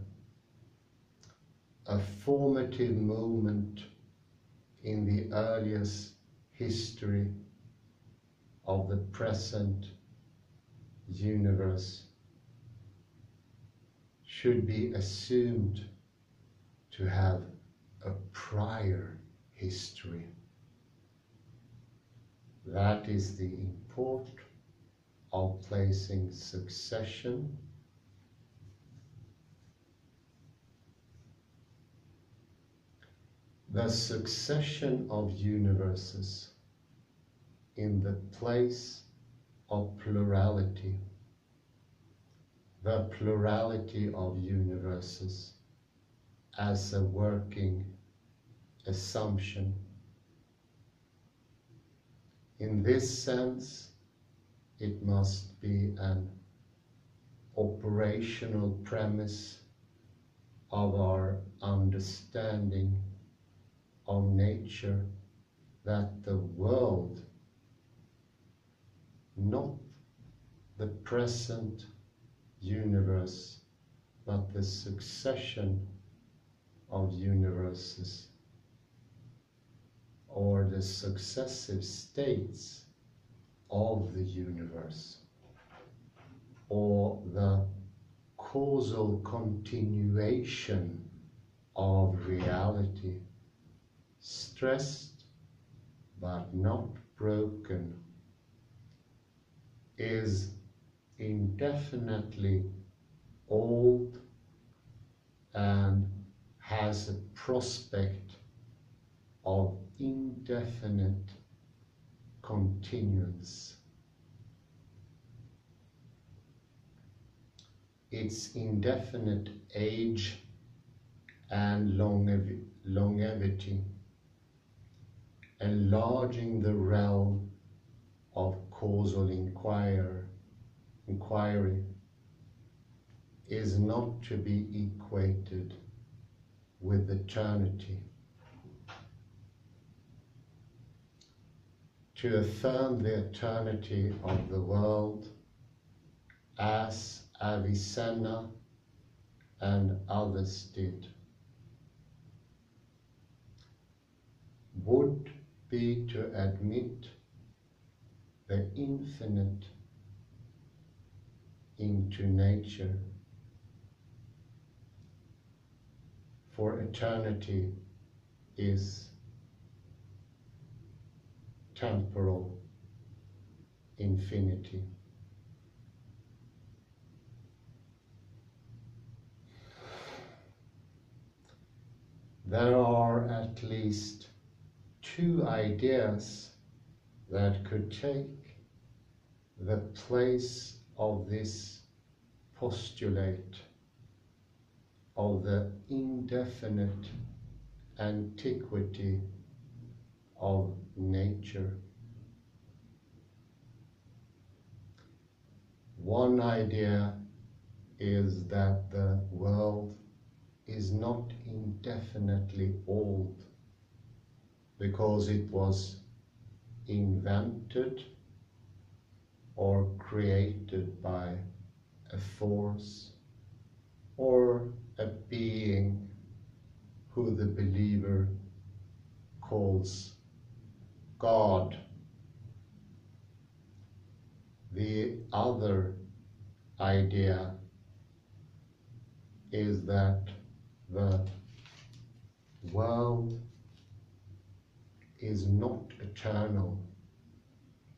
a formative moment in the earliest history of the present universe, should be assumed to have a prior history. That is the import of placing succession the succession of universes in the place of plurality, the plurality of universes as a working assumption. In this sense, it must be an operational premise of our understanding of nature, that the world, not the present universe, but the succession of universes, or the successive states of the universe, or the causal continuation of reality, stressed but not broken, is indefinitely old and has a prospect of indefinite continuance. Its indefinite age and longevity, enlarging the realm of causal inquiry, is not to be equated with eternity. To affirm the eternity of the world, as Avicenna and others did, would be to admit the infinite into nature, for eternity is temporal infinity. There are at least two ideas that could take the place of this postulate of the indefinite antiquity of nature. One idea is that the world is not indefinitely old because it was invented or created by a force or a being who the believer calls God. The other idea is that the world is not eternal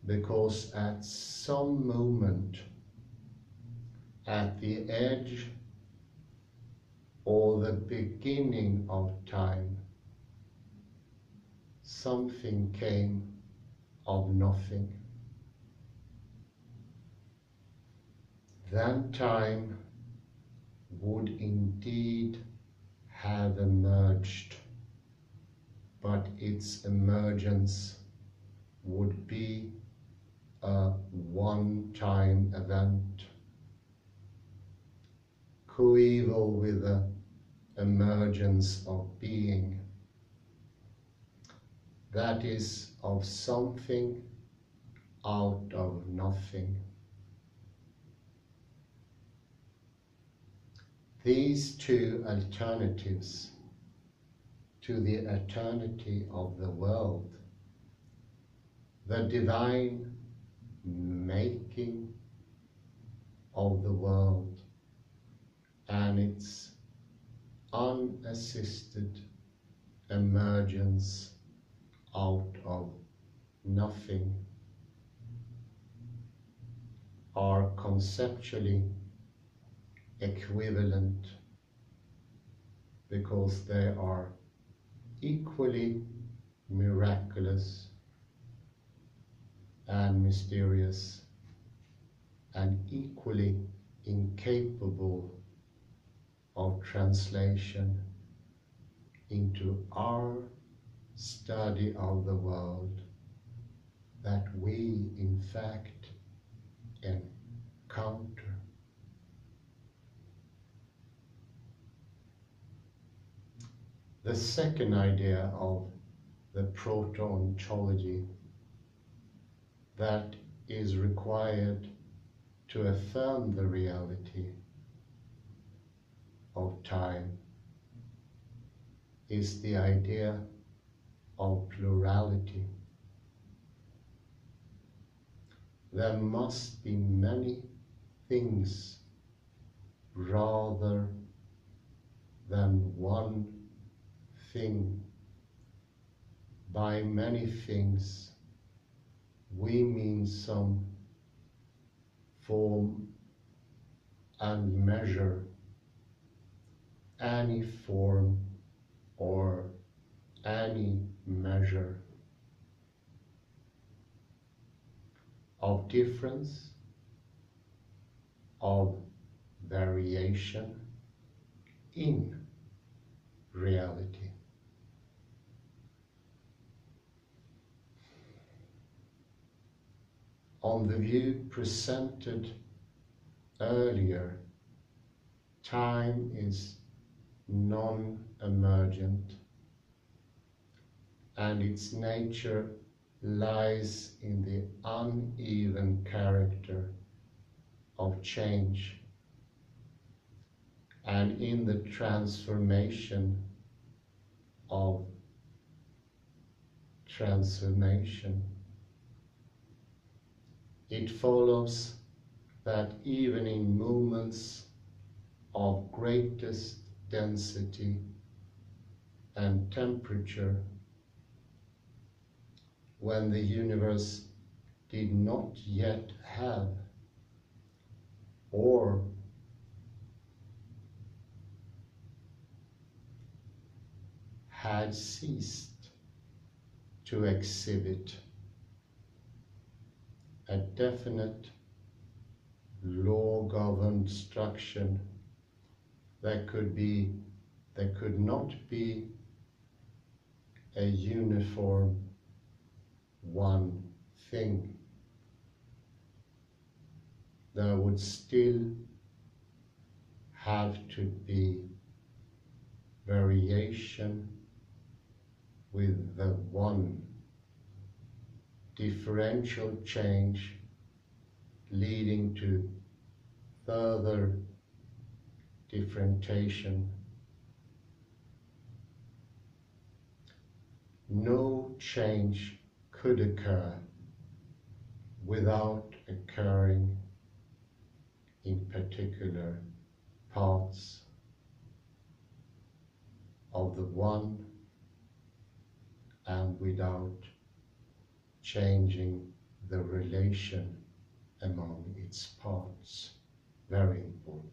because at some moment at the edge or the beginning of time, something came of nothing. Then time would indeed have emerged, but its emergence would be a one-time event, coeval with the emergence of being, that is, of something out of nothing. These two alternatives to the eternity of the world, the divine making of the world and its unassisted emergence out of nothing, are conceptually equivalent because they are equally miraculous and mysterious and equally incapable of translation into our study of the world that we in fact encounter. The second idea of the proto-ontology that is required to affirm the reality of time is the idea of plurality. There must be many things rather than one thing. By many things, we mean some form and measure, any form or any measure of difference, of variation in reality. On the view presented earlier, time is non-emergent, and its nature lies in the uneven character of change and in the transformation of transformation. It follows that even in moments of greatest density and temperature, when the universe did not yet have or had ceased to exhibit a definite law-governed structure. There could not be a uniform one thing. There would still have to be variation with the one differential change leading to further differentiation. No change could occur without occurring in particular parts of the one and without changing the relation among its parts. Very important.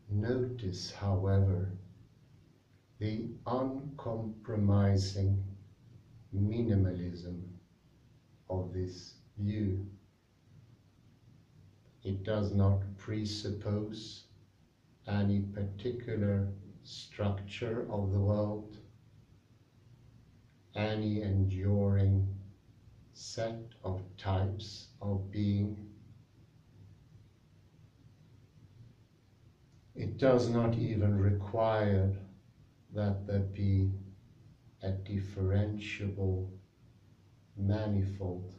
Notice, however, the uncompromising minimalism of this view. It does not presuppose any particular structure of the world, any enduring set of types of being. It does not even require that there be a differentiable manifold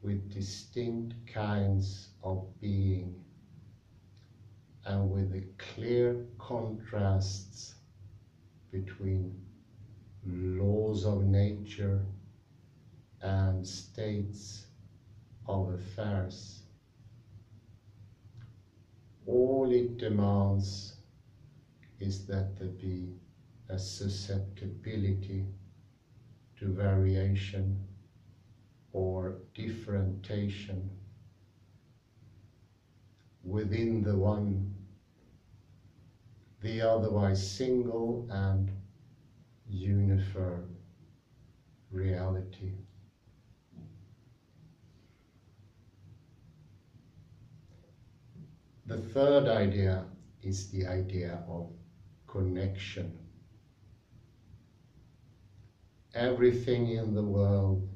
with distinct kinds of being and with the clear contrasts between laws of nature and states of affairs. All it demands is that there be a susceptibility to variation or differentiation within the one, the otherwise single and uniform reality. The third idea is the idea of connection. Everything in the world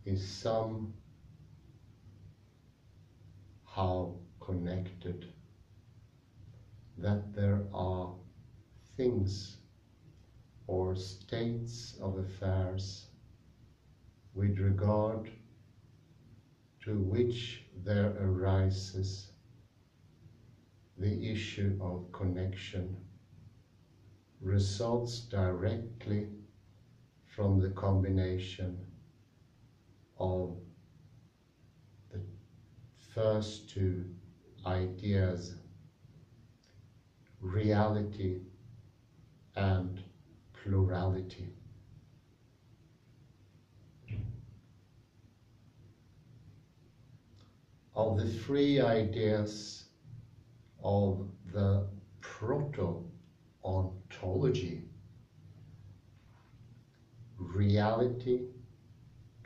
is somehow connected, that there are things or states of affairs with regard to which there arises the issue of connection, results directly from the combination of the first two ideas, reality and plurality. Of the three ideas of the proto-ontology, reality,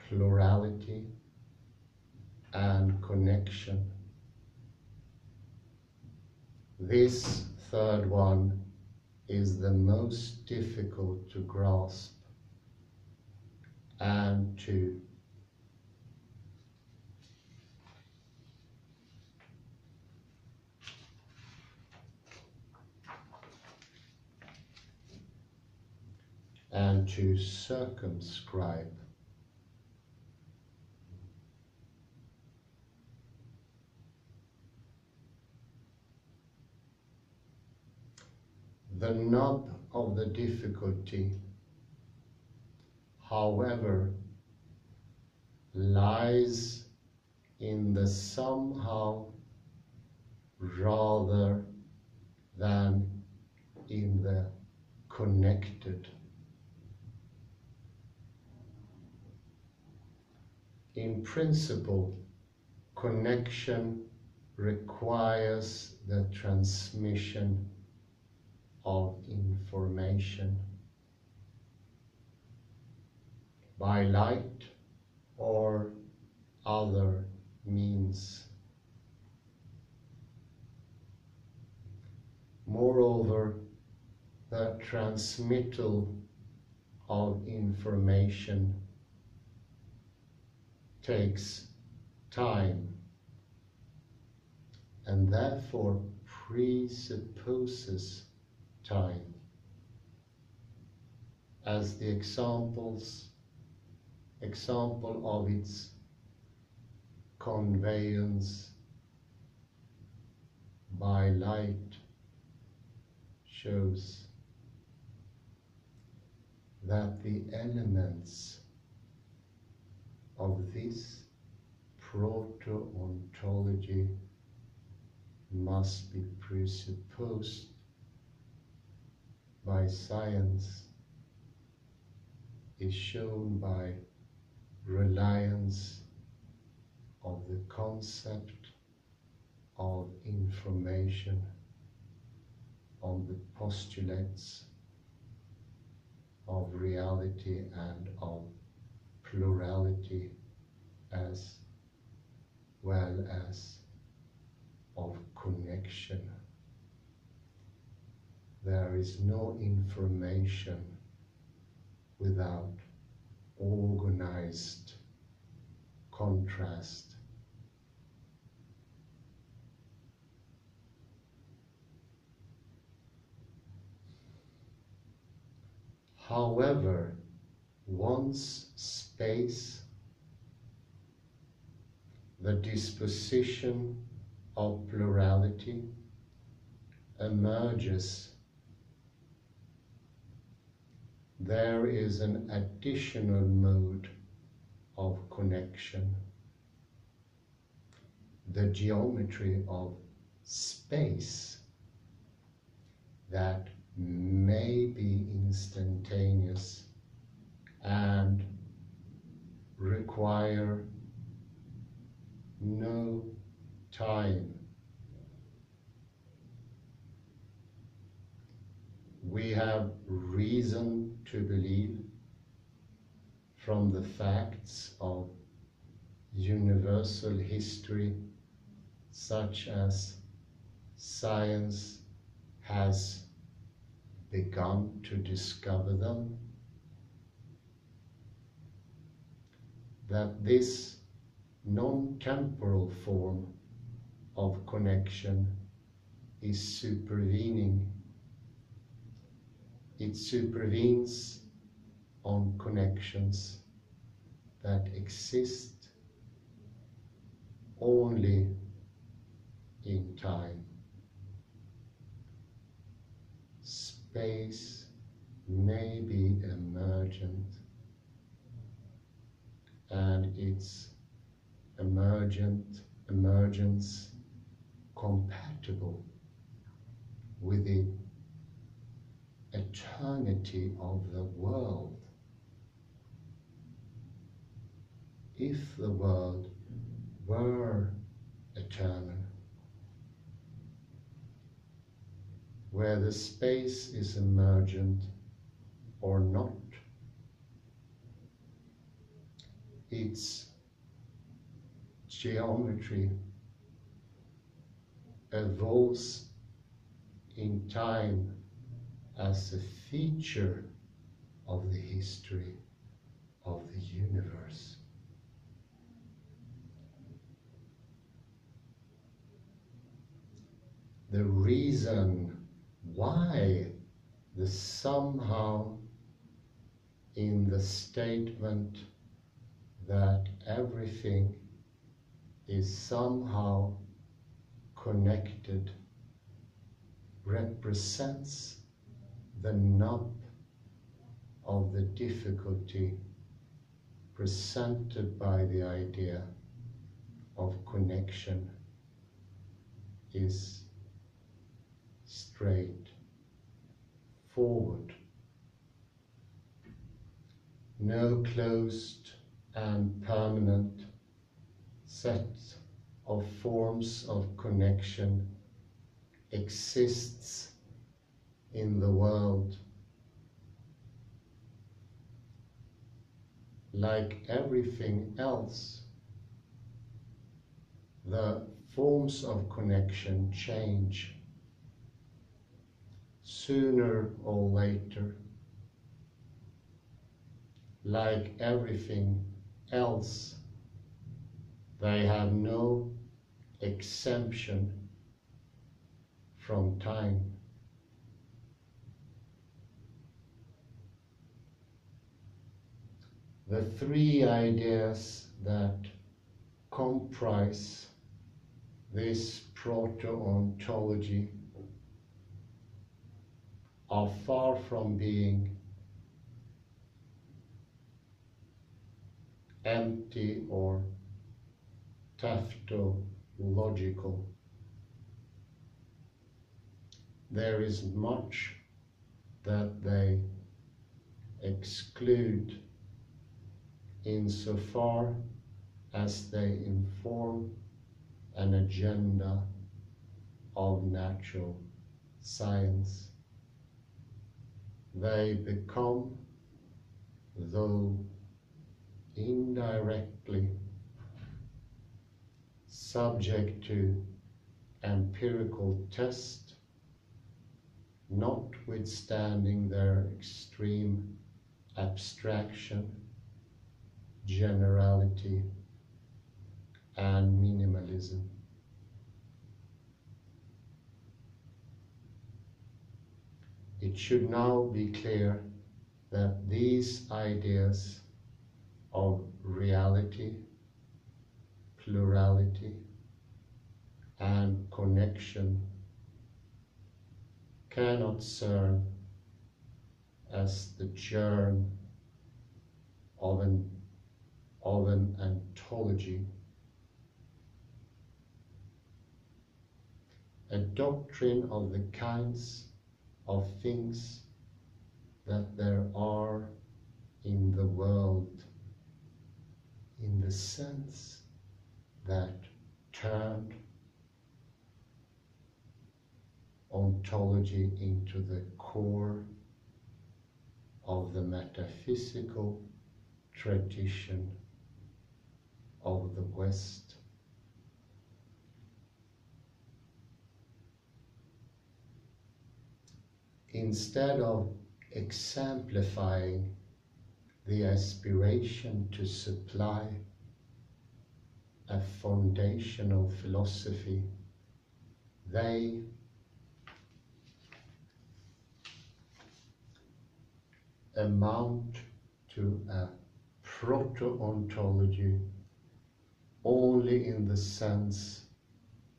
plurality, and connection, this third one is the most difficult to grasp and to circumscribe. The nub of the difficulty, however, lies in the somehow rather than in the connected. In principle, connection requires the transmission of information by light or other means. Moreover, the transmittal of information takes time and therefore presupposes time, as the example of its conveyance by light shows that the elements of this proto-ontology must be presupposed by science is shown by reliance of the concept of information on the postulates of reality and of plurality as well as of connection. There is no information without organized contrast. However, once space, the disposition of plurality, emerges, there is an additional mode of connection, the geometry of space, that may be instantaneous and require no time. We have reason to believe from the facts of universal history, such as science has begun to discover them, that this non-temporal form of connection is supervening. It supervenes on connections that exist only in time. Space may be emergent, and its emergence compatible with the eternity of the world. If the world were eternal, where the space is emergent or not, its geometry evolves in time as a feature of the history of the universe. The reason why the somehow in the statement that everything is somehow connected represents the nub of the difficulty presented by the idea of connection is straight forward. No closed and permanent set of forms of connection exists in the world. Like everything else, the forms of connection change. Sooner or later, like everything else, they have no exemption from time. The three ideas that comprise this proto-ontology are far from being empty or tautological. There is much that they exclude insofar as they inform an agenda of natural science. They become, though indirectly, subject to empirical test, notwithstanding their extreme abstraction, generality, and minimalism. It should now be clear that these ideas of reality, plurality, and connection cannot serve as the germ of an ontology. A doctrine of the kinds of things that there are in the world, in the sense that turned ontology into the core of the metaphysical tradition of the West. Instead of exemplifying the aspiration to supply a foundational philosophy, they amount to a proto-ontology only in the sense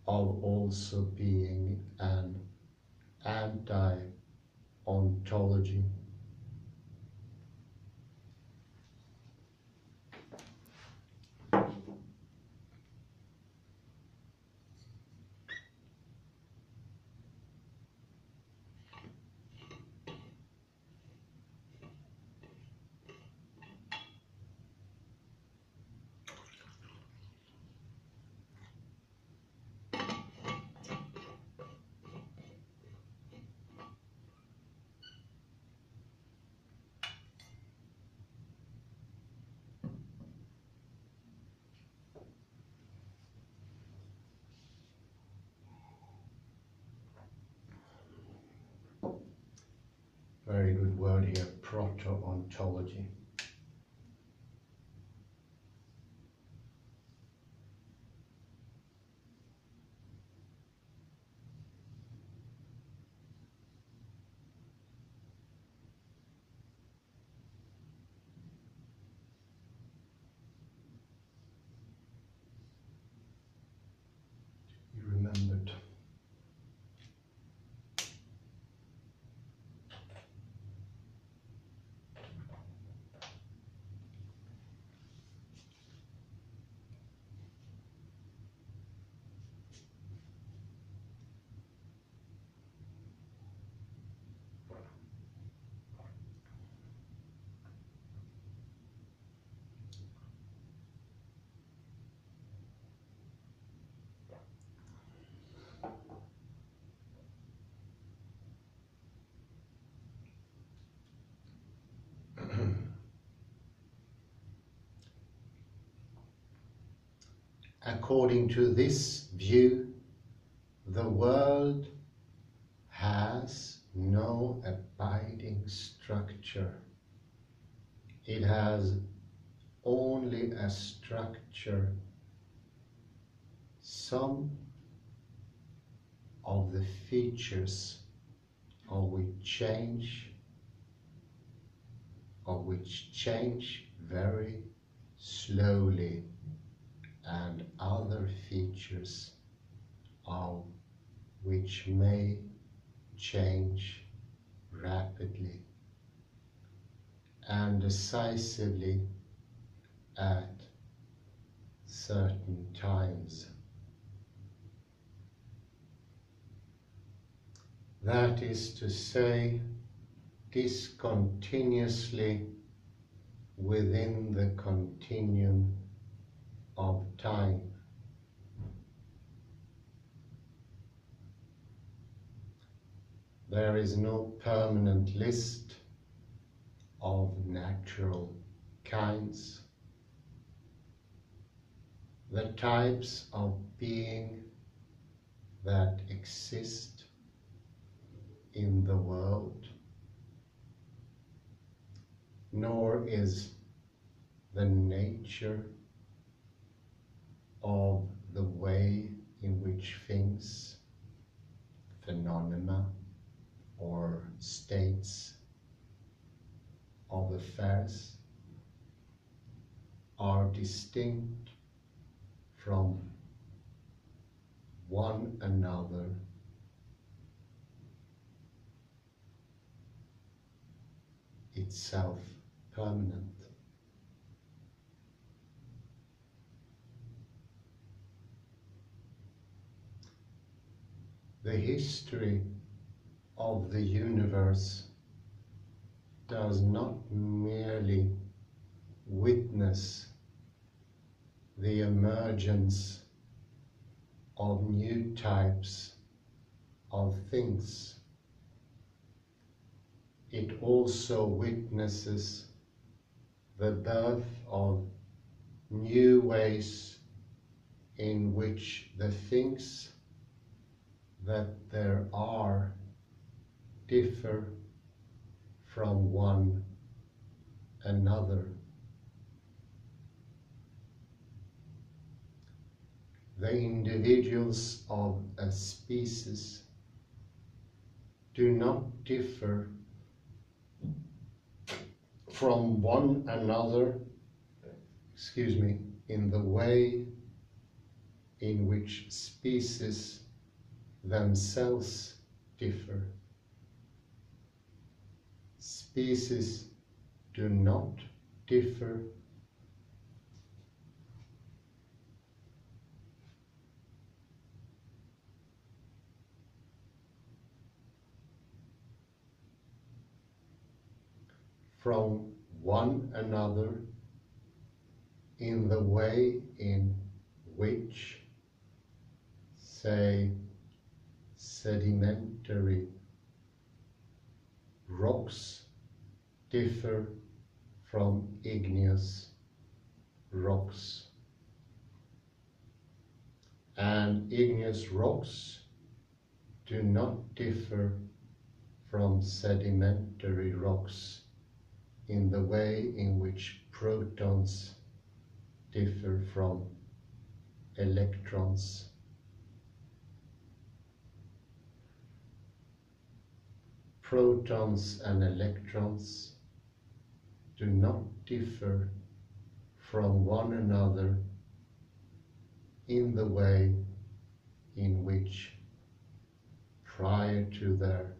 of also being an anti-ontology. Very good word here, proto-ontology. You remembered. according to this view, the world has no abiding structure. It has only a structure, some of the features of which change very slowly, and other features of which may change rapidly and decisively at certain times. That is to say, discontinuously within the continuum of time. There is no permanent list of natural kinds. The types of being that exist in the world, nor is the nature of the way in which things, phenomena, or states of affairs are distinct from one another itself permanent. The history of the universe does not merely witness the emergence of new types of things. It also witnesses the birth of new ways in which the things that there are differ from one another. The individuals of a species do not differ from one another, in the way in which species themselves differ. Species do not differ from one another in the way in which, say, sedimentary rocks differ from igneous rocks, and igneous rocks do not differ from sedimentary rocks in the way in which protons differ from electrons. Protons and electrons do not differ from one another in the way in which, prior to their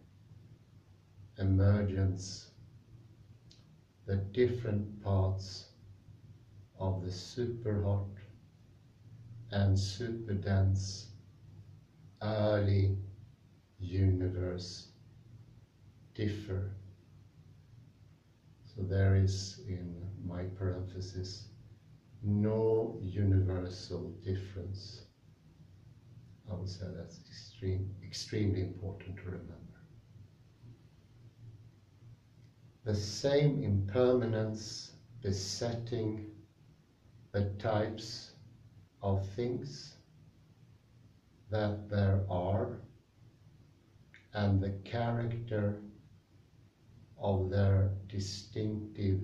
emergence, the different parts of the superhot and superdense early universe differ. So there is, in my parenthesis, no universal difference. I would say that's extremely important to remember. The same impermanence besetting the types of things that there are and the character of their distinctive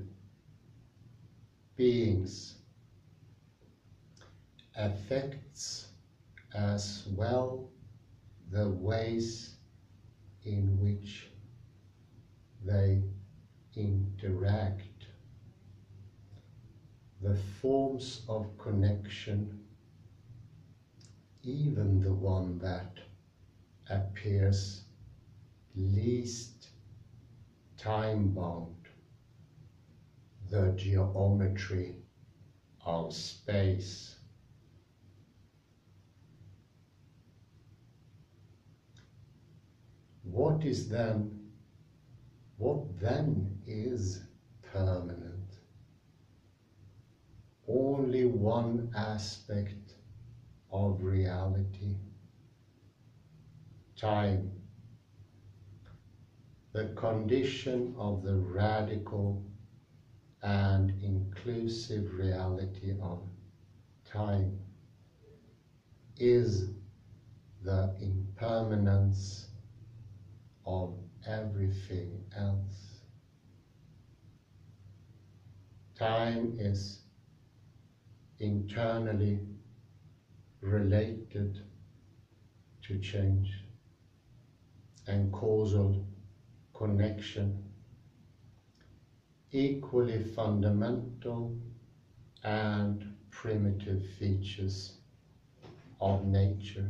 beings affects as well the ways in which they interact. The forms of connection, even the one that appears least time-bound, the geometry of space. What then is permanent? Only one aspect of reality, time, the condition of the radical and inclusive reality of time is the impermanence of everything else. Time is internally related to change and causal connection, equally fundamental and primitive features of nature.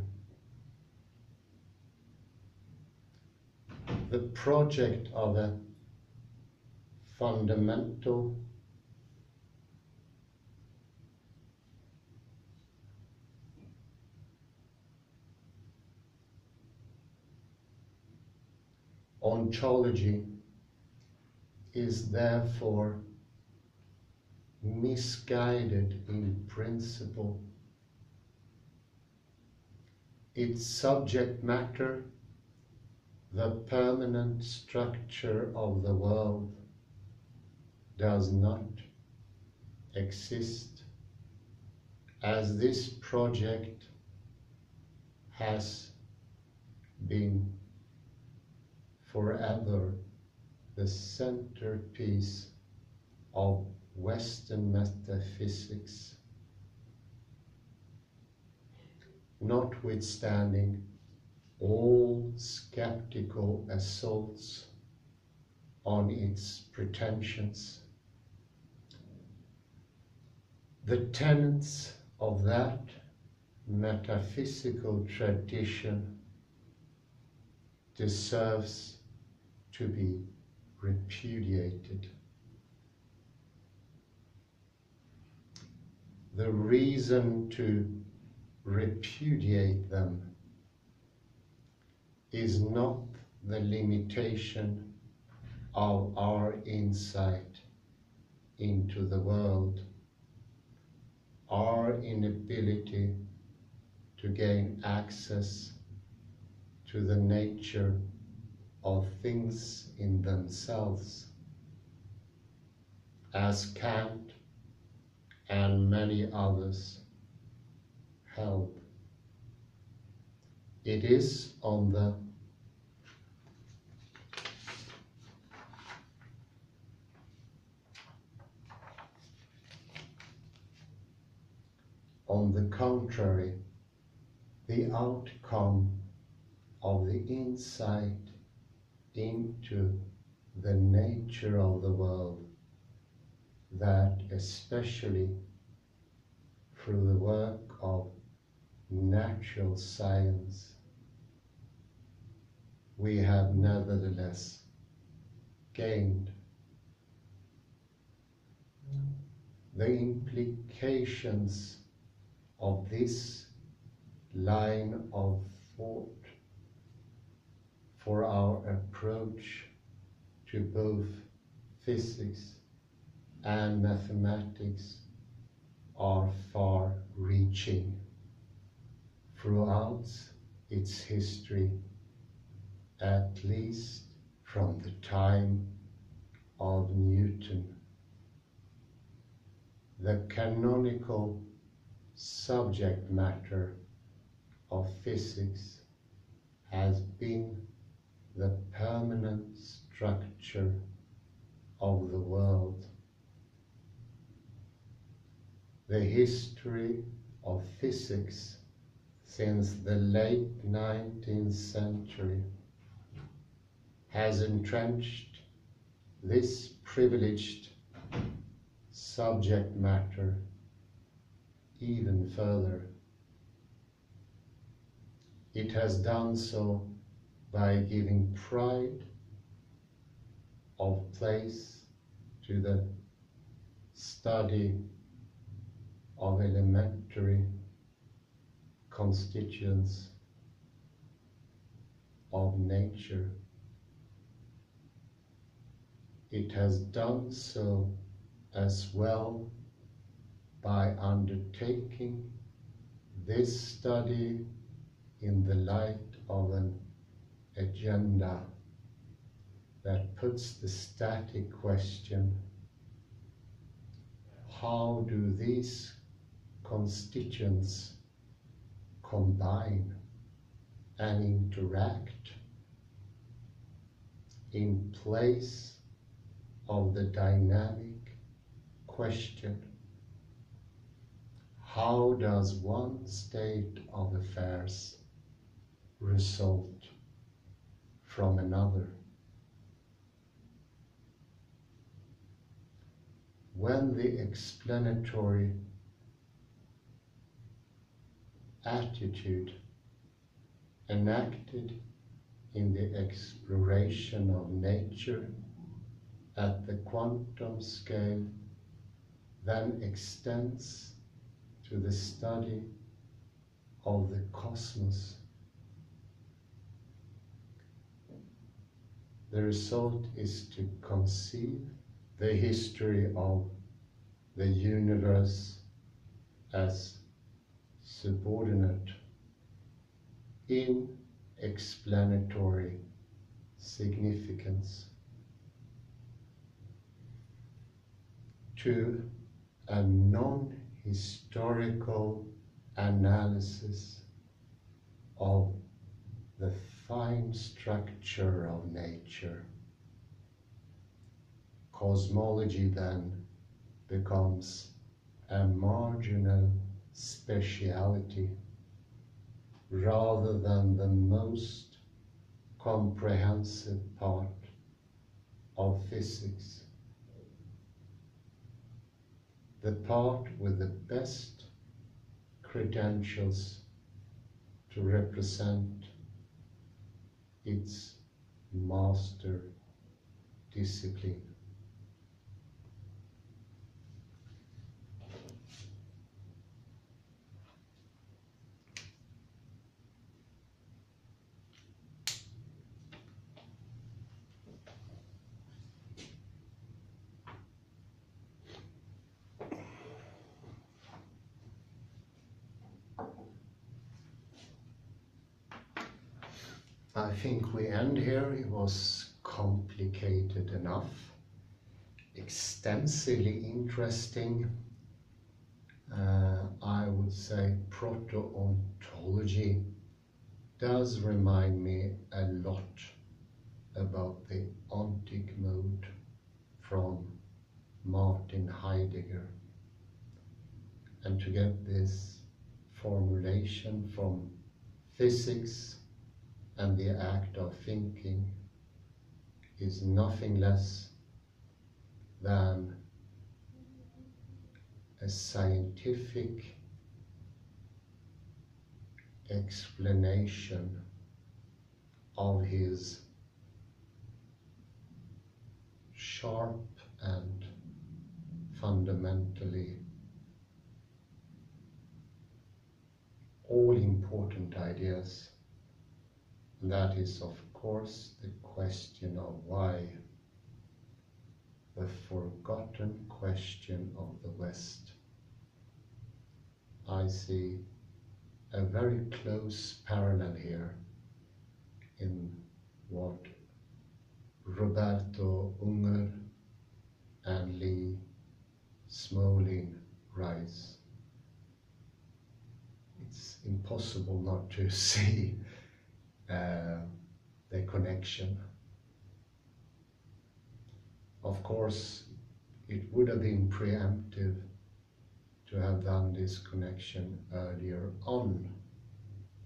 The project of a fundamental ontology is therefore misguided in principle. Its subject matter, the permanent structure of the world, does not exist, as this project has been forever the centerpiece of Western metaphysics, notwithstanding all skeptical assaults on its pretensions. The tenets of that metaphysical tradition deserves to be repudiated. The reason to repudiate them is not the limitation of our insight into the world, our inability to gain access to the nature of things in themselves, as Kant and many others held. It is on the contrary, the outcome of the insight into the nature of the world that, especially through the work of natural science, we have nevertheless gained. The implications of this line of thought for our approach to both physics and mathematics are far-reaching throughout its history, at least from the time of Newton. The canonical subject matter of physics has been the permanent structure of the world. The history of physics since the late 19th century has entrenched this privileged subject matter even further. It has done so by giving pride of place to the study of elementary constituents of nature. It has done so as well by undertaking this study in the light of an agenda that puts the static question: how do these constituents combine and interact in place of the dynamic question: how does one state of affairs result from another? When the explanatory attitude enacted in the exploration of nature at the quantum scale then extends to the study of the cosmos, the result is to conceive the history of the universe as subordinate in explanatory significance to a non-historical analysis of the fine structure of nature. Cosmology then becomes a marginal speciality rather than the most comprehensive part of physics, the part with the best credentials to represent its master discipline. I think we end here. It was complicated enough, extensively interesting. I would say proto-ontology does remind me a lot about the ontic mode from Martin Heidegger. And to get this formulation from physics and the act of thinking is nothing less than a scientific explanation of his sharp and fundamentally all-important ideas. And that is, of course, the question of why, the forgotten question of the West. I see a very close parallel here in what Roberto, Unger and Smolin writes. it's impossible not to see the connection. Of course, it would have been preemptive to have done this connection earlier on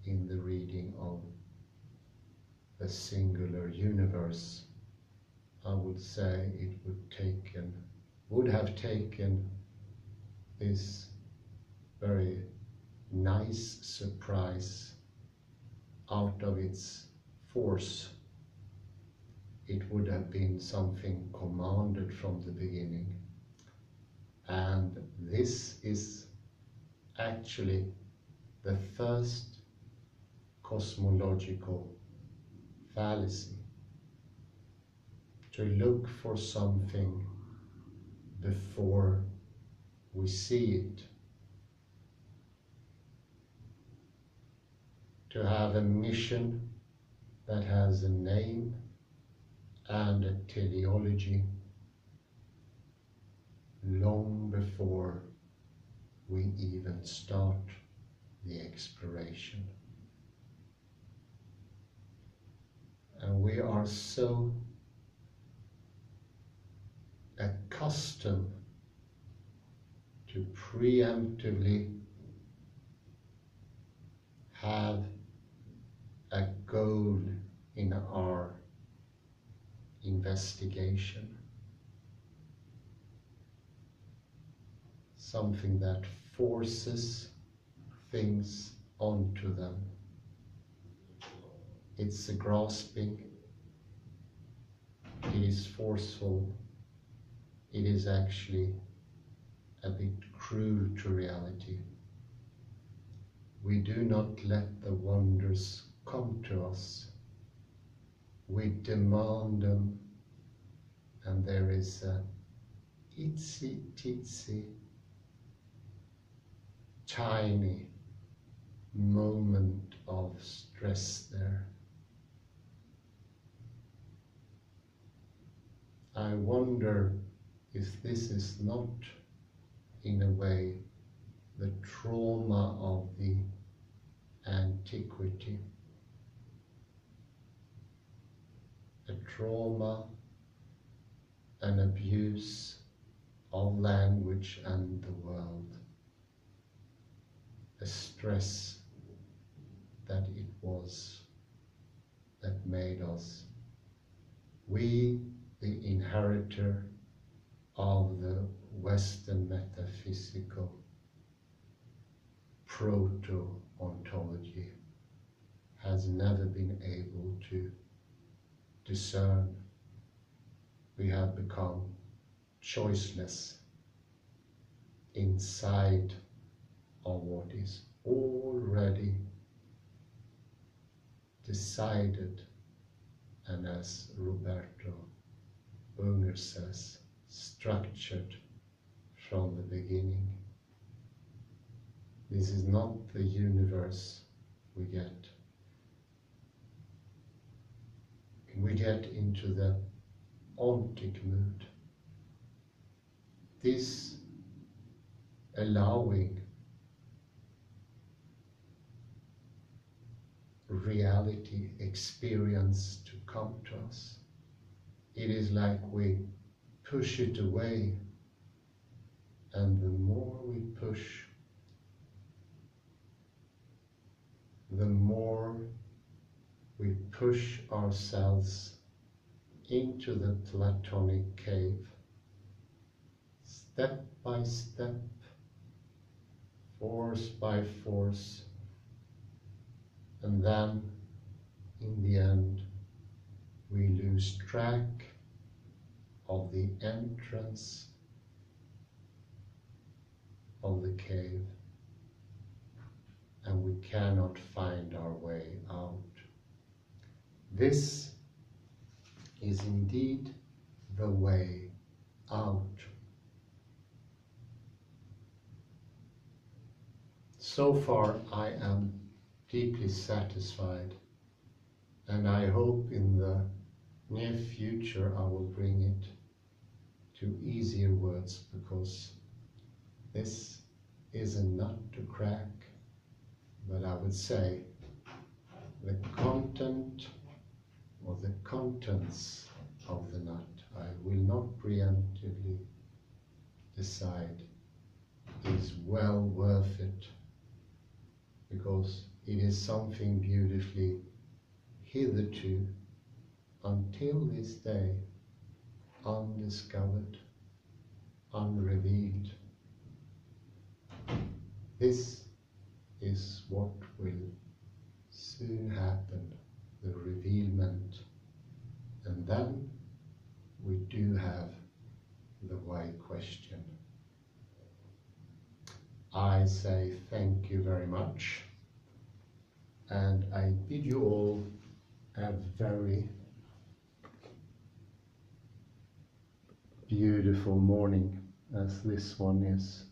in the reading of the singular universe. I would say it would have taken this very nice surprise out of its force. It would have been something commanded from the beginning. And this is actually the first cosmological fallacy. To look for something before we see it. To have a mission that has a name and a teleology long before we even start the exploration. And we are so accustomed to preemptively have a goal in our investigation, something that forces things onto them. It's a grasping, it is forceful, it is actually a bit cruel to reality. We do not let the wonders come to us. We demand them, and there is a itsy titsy tiny moment of stress there. I wonder if this is not, in a way, the trauma of the antiquity, a trauma, an abuse of language and the world, a stress that it was that made us, we, the inheritor of the Western metaphysical proto-ontology, has never been able to discern. We have become choiceless inside of what is already decided, and as Roberto Unger says, structured from the beginning. This is not the universe we get. We get into the ontic mood. This allowing reality, experience to come to us. It is like we push it away, and the more we push, the more we push ourselves into the Platonic cave, step by step, force by force, and then, in the end, we lose track of the entrance of the cave, and we cannot find our way out. This is indeed the way out. So far, I am deeply satisfied, and I hope in the near future I will bring it to easier words, because this is a nut to crack, but I would say the content or the contents of the nut, I will not preemptively decide, is well worth it, because it is something beautifully hitherto, until this day, undiscovered, unrevealed. This is what will soon happen, the revealment, and then we do have the why question. I say thank you very much, and I bid you all a very beautiful morning, as this one is.